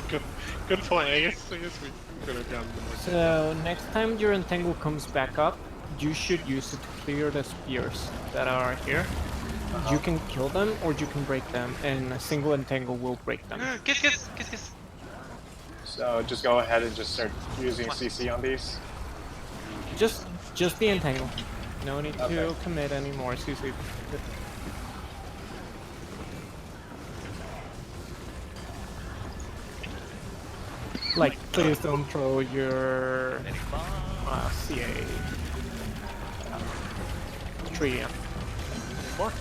good point. I guess we could have done more. So next time your entangle comes back up, you should use it to clear the spears that are here. You can kill them or you can break them, and a single entangle will break them. Kiss. So just go ahead and just start using CC on these. Just the entangle. No need to Okay. commit any more CC. Like, please don't throw your CA tree in. More.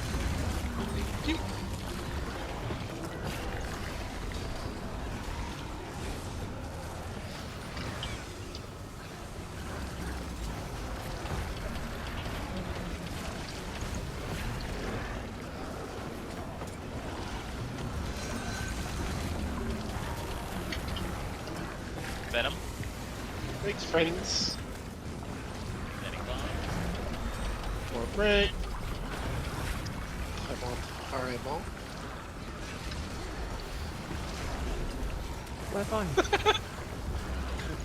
Venom. Thanks, friends. Setting bomb. More break. Fireball. We're fine.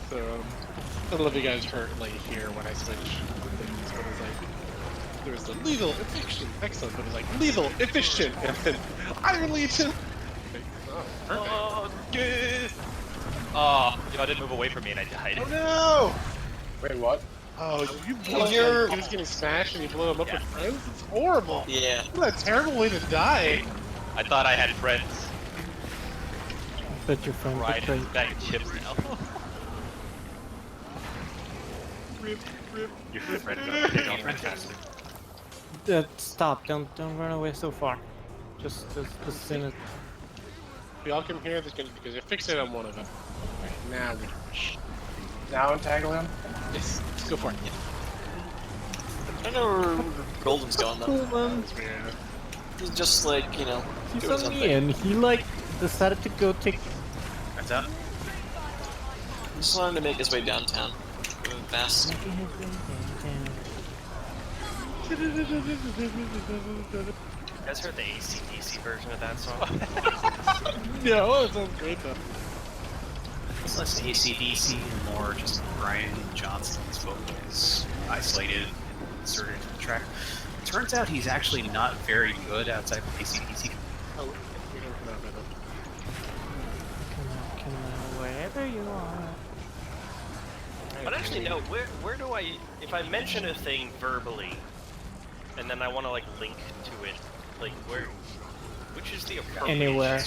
So, I don't know if you guys heard like here when I switched things, but it was like there was the lethal efficient, excellent, but it was like lethal efficient, and then iron legion. Oh, perfect. Oh, good. Oh, y'all didn't move away from me and I died. Oh no! Wait, what? Oh, you blew him. You're- He was getting smashed, and you blew him up with friends. It's horrible. Yeah. What a terrible way to die. I thought I had friends. Bet your friend Right, betrayed. it's bag of chips now. Rip, rip. Your friend got fantastic. Stop! Don't run away so far. Just in it. We all come here because you're fixated on one of them. Right, now we can push. Now entangle him? Yes, let's go for it. Yeah. I don't know where Golden's going though. Cool, That's weird. He's just like, you know, he's doing on something. me and he like decided to go take. That's up. Just wanted to make his way downtown. Moving fast. You guys heard the AC/DC version of that song? No, it sounds great though. It's less AC/DC and more just Brian Johnson's vocals isolated and inserted into the track. Turns out he's actually not very good outside of AC/DC. Oh, we don't come out with Come on, wherever you are. But actually, no. Where do I? If I mention a thing verbally, and then I want to like link to it, like where? Which is the appropriate? Anywhere.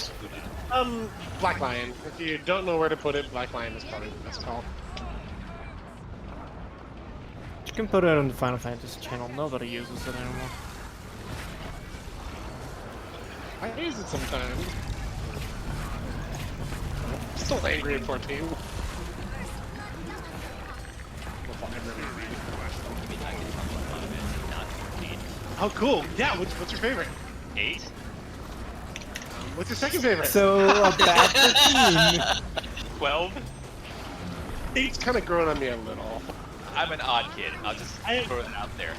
Black Lion. If you don't know where to put it, Black Lion is probably the best call. You can put it on the Final Fantasy channel. Nobody uses it anymore. I use it sometimes. I'm still angry at 14. Oh, cool. Yeah, what's your favorite? 8? What's your second favorite? So a bad 13. 12? 8's kind of growing on me a little. I'm an odd kid. I'll just throw that out there.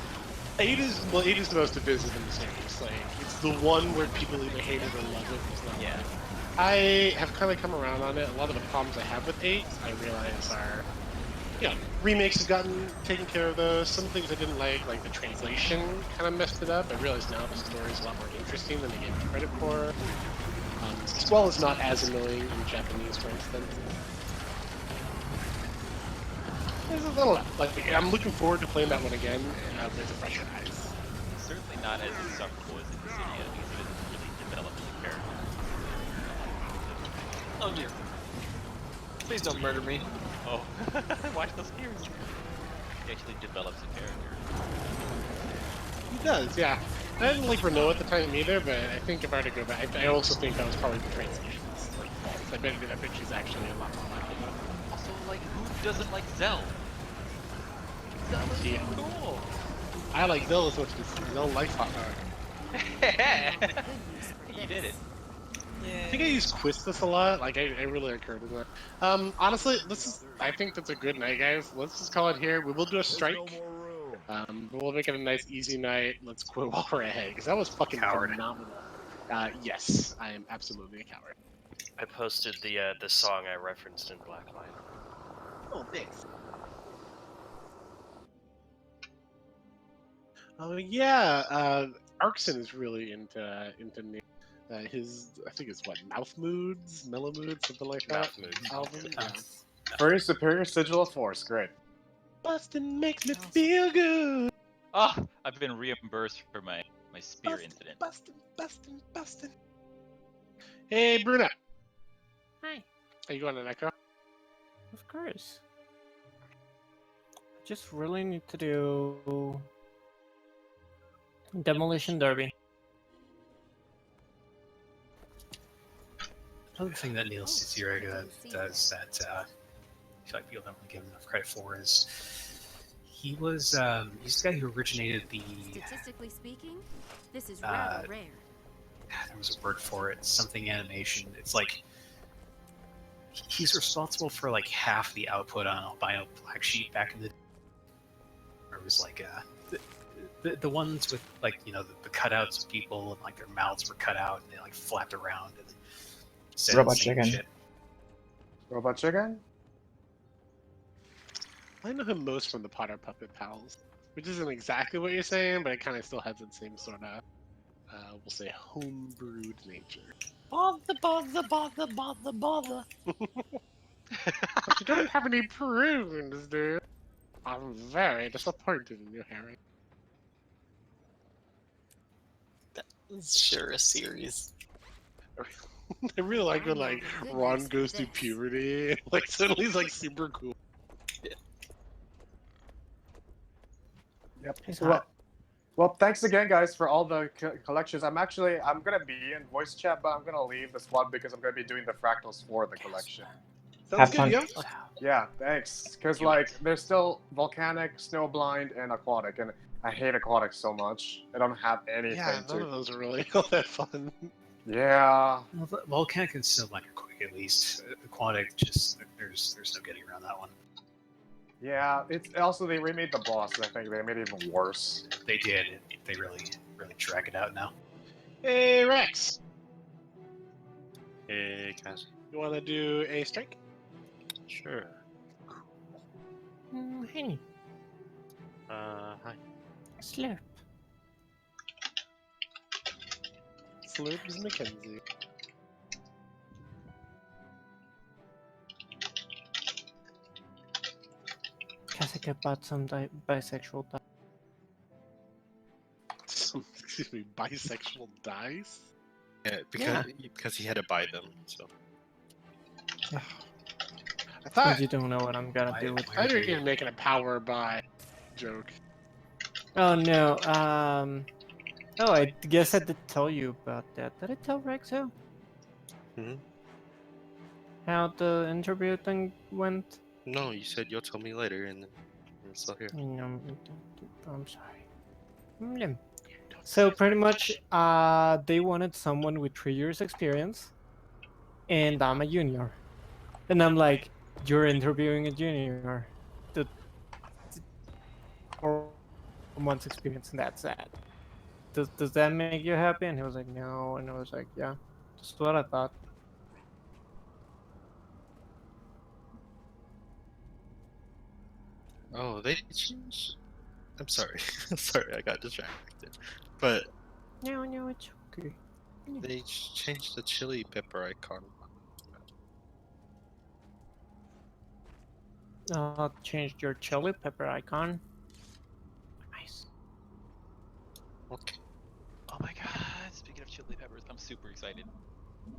8 is the most divisive in the series. Like, it's the one where people either hate it or love it. It's not Yeah. I have kind of come around on it. A lot of the problems I have with 8, I realize are, you know, remakes have gotten taken care of those. Some things I didn't like the translation kind of messed it up. I realize now the story is a lot more interesting than they gave it credit for. Squall is not as annoying in Japanese, for instance. I don't know. Like, I'm looking forward to playing that one again with fresher eyes. It's certainly not as insufferable as Insidia because it doesn't really develop the character. Oh dear. Please don't murder me. Oh, watch those ears. He actually develops a character. He does, yeah. I didn't like Renault at the time either, but I think if I were to go back, I also think that was probably the translation's like fault. I bet she's actually a lot more likable. Also, like, who doesn't like Zell? Zell is Yeah. cool. I like Zell as much as Zell likes Hot Dog. You did it. I think I use Quistis a lot. Like, I really occurred in that. Honestly, I think that's a good night, guys. Let's just call it here. We will do a strike. We'll make it a nice, easy night. Let's quit while we're ahead, because that was fucking phenomenal. Yes, I am absolutely a coward. I posted the song I referenced in Black Lion. Oh, thanks. Oh yeah, Arkson is really into his, I think it's what, Mouth Moods, Mellow Moods, something like that. Mouth Moods. Album. Yeah. Very superior sigil of force, great. Bustin' makes me feel good. Oh, I've been reimbursed for my spear incident. Bustin'. Hey, Bruna. Hi. Are you going to Echo? Of course. I just really need to do Demolition Derby. Another thing that Neil Cicierega does that I feel like people don't really give him enough credit for is he's the guy who originated the. Statistically speaking, this is rather rare. There was a word for it, something animation. It's like he's responsible for like half the output on Albino Black Sheep back in the day. Where it was like the ones with like the cutouts of people and like their mouths were cut out and they like flapped around and said Robot insane chicken. shit. Robot chicken? I know him most from the Potter Puppet Pals, which isn't exactly what you're saying, but it kind of still has the same sort of, we'll say, homebrewed nature. Bother, bother, bother, bother, bother. But you don't have any prunes, dude. I'm very disappointed in you, Harry. That's sure a series. I really like when like Ron goes through puberty, and, like suddenly he's like super cool. Yep. He's Well, hot. well, thanks again, guys, for all the collections. I'm gonna be in voice chat, but I'm gonna leave the squad because I'm gonna be doing the fractals for the collection. Sounds Have good, fun. yo. Yeah, thanks. Because like, there's still volcanic, snowblind, and aquatic, and I hate aquatic so much. I don't have anything Yeah, none to. of those are really all that fun. Yeah. Well, volcanic and still like quick at least. Aquatic, just there's no getting around that one. Yeah, it's also they remade the boss. I think they made it even worse. They did. They really drag it out now. Hey, Rex. Hey, guys. You want to do a strike? Sure. Hey, Hi. slurp. Slurps Mackenzie. Jessica bought some bisexual dye. Some, excuse me, bisexual dice? Yeah, because he had to buy them. So. I Because thought you don't know what I'm gonna do with I thought you were making a power buy joke. Oh no, oh, I guess I did tell you about that. Did I tell Rexo? Mhm. How the interview thing went? No, you said you'll tell me later, and it's still here. No, I'm sorry. So pretty much, they wanted someone with 3 years experience, and I'm a junior. And I'm like, you're interviewing a junior. The 4 months experience, and that's that. Does that make you happy? And he was like, no. And I was like, yeah, that's what I thought. Oh, they changed. I'm sorry. Sorry, I got distracted. But No, it's okay. they changed the chili pepper icon. Changed your chili pepper icon. Nice. Okay. Oh my god! Speaking of chili peppers, I'm super excited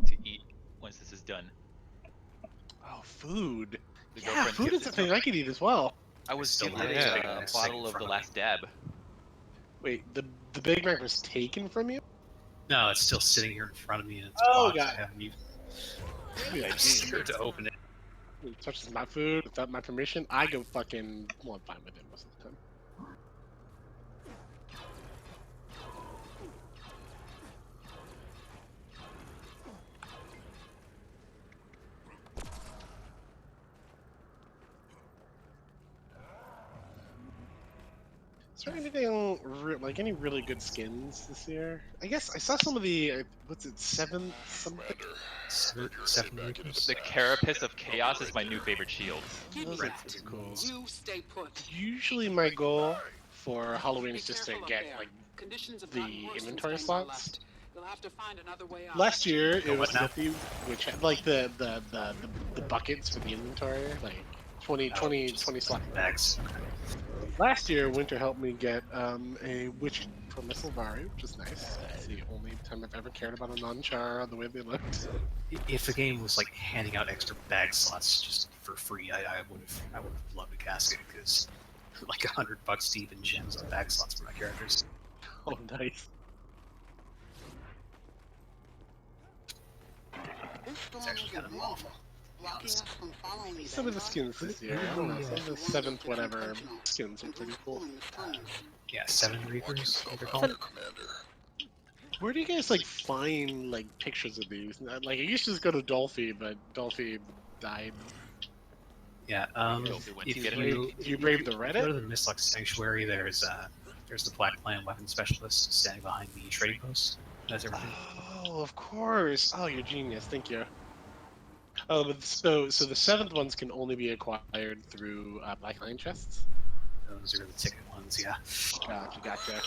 to eat once this is done. Oh, food. The Yeah, girlfriend's food is gifted something me- I could eat as well. I was Still gifted have a it. bottle of the last dab. Wait, the Big Mac was taken from you? No, it's still sitting here in front of me in its Oh, box. God. I haven't even. Yeah, I just scared to open it. It touches my food without my permission. I go fucking. Well, I'm fine with it most of the time. Is there anything like any really good skins this year? I guess I saw some of the what's it, seven something. Seven acres. The Carapace of Chaos is my new favorite shield. Those look pretty cool. You stay put. Usually my goal for Halloween is Be just to careful up get there. like Conditions have the gotten worse since inventory Bengal slots. left. You'll have to find another way out. Last year Go it was what now? Smithy, which had like the buckets for the inventory, like 20 slot Bags. Last year, Winter helped me get a Witch from Miss Sylvari, which is nice. It's the only time I've ever cared about a non-char the way they looked. If the game was like handing out extra bag slots just for free, I would have loved a casket because like $100 deep in gems on bag slots for my characters. Oh, nice. It's actually kind of awful. Some of the skins this year, I don't know, some of the 7th whatever skins are pretty cool. Yeah, 7 Reapers, what they're called. Where do you guys like find like pictures of these? Like I used to just go to Dolphy, but Dolphy died. Yeah. Joker went If to get him. You brave the if you Reddit? go to the Mistlux Sanctuary, there's the Black Plant Weapon Specialist standing behind the trading post. That's everything. Oh, of course. Oh, you're genius. Thank you. Oh, but so the 7th ones can only be acquired through Black Lion chests. Those are the ticket ones. Yeah. Gotcha.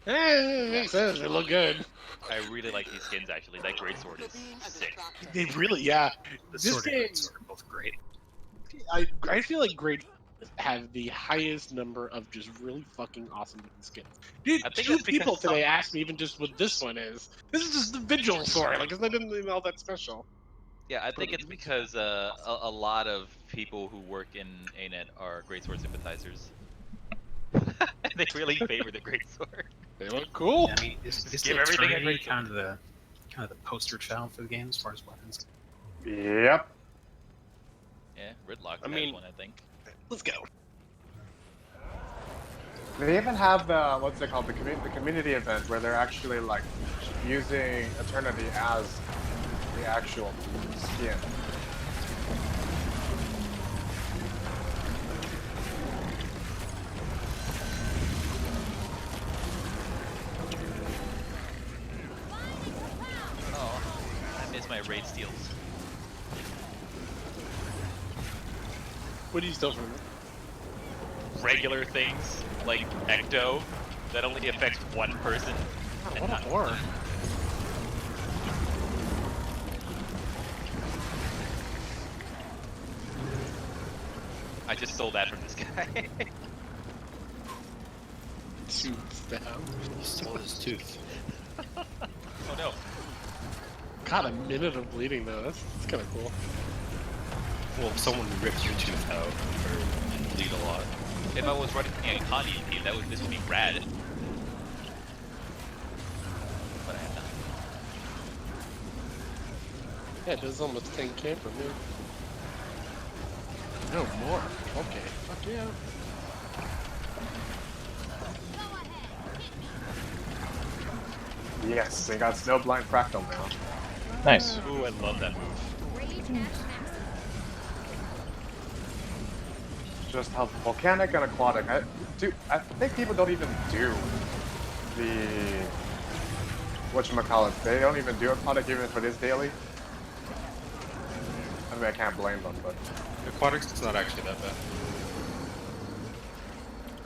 Makes sense. They look good. I really like these skins actually. That greatsword is sick. They really, yeah. The This sword and game, greatsword are both great. I feel like Great have the highest number of just really fucking awesome looking skins. Dude, I think 2 that's because people today asked me even just what this one is. This is just the Vigil sword. Like, it's not even all that special. Yeah, I think it's because a lot of people who work in ANET are greatsword sympathizers. They really favor the greatsword. They look cool. Yeah, I mean, is Give the everything a Eternity greatsword. kind of the poster child for the game as far as weapons? Yep. Yeah, Ridlock I has mean- one, I think. Let's go. They even have the what's it called, the community event where they're actually like using Eternity as the actual skin. Oh, I miss my raid steals. What do you steal from them? Regular things like Ecto that only affects one person. Oh, and what a not- horror. I just stole that from this guy. Tooth down. He stole his tooth. Oh no. God, a minute of bleeding though. That's kind of cool. Well, if someone ripped your tooth out, or you bleed a lot. If I was running a Connie team, this would be rad. But I am not. Yeah, it does almost 10k for me. No more. Okay. Fuck yeah. Yes, they got Snowblind Fractal now. Nice. Ooh, I love that move. Just how volcanic and aquatic. I think people don't even do the whatchamacallit. They don't even do aquatic even if it is daily. I mean, I can't blame them, but Aquatics is not actually that bad.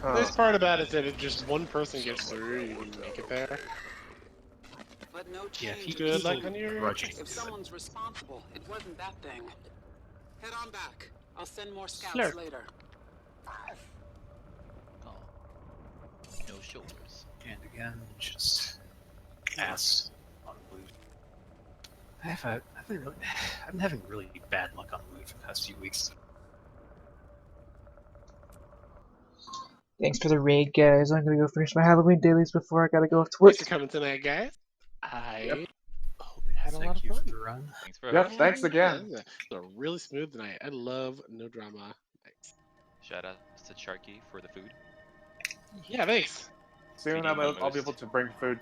The nice part about it is that if just one person gets through, you can make it there. But no Yeah, change. Good luck on your... If someone's responsible, it wasn't that thing. Head on back. I'll send more scouts Slurp. later. Oh. No shoulders. And again, just ass on loot. I've been having really bad luck on loot for the past few weeks. Thanks for the raid, guys. I'm gonna go finish my Halloween dailies before I gotta go off to work. Thanks for coming tonight, guys. I Yep. hope you had a lot Thank of you fun. for the run. Thanks for yep. hosting. Thanks again. Yeah, it was a really smooth night. I love no drama nights. Shout out to Sharky for the food. Yeah, thanks. Soon Feeding I'll be most. able to bring food to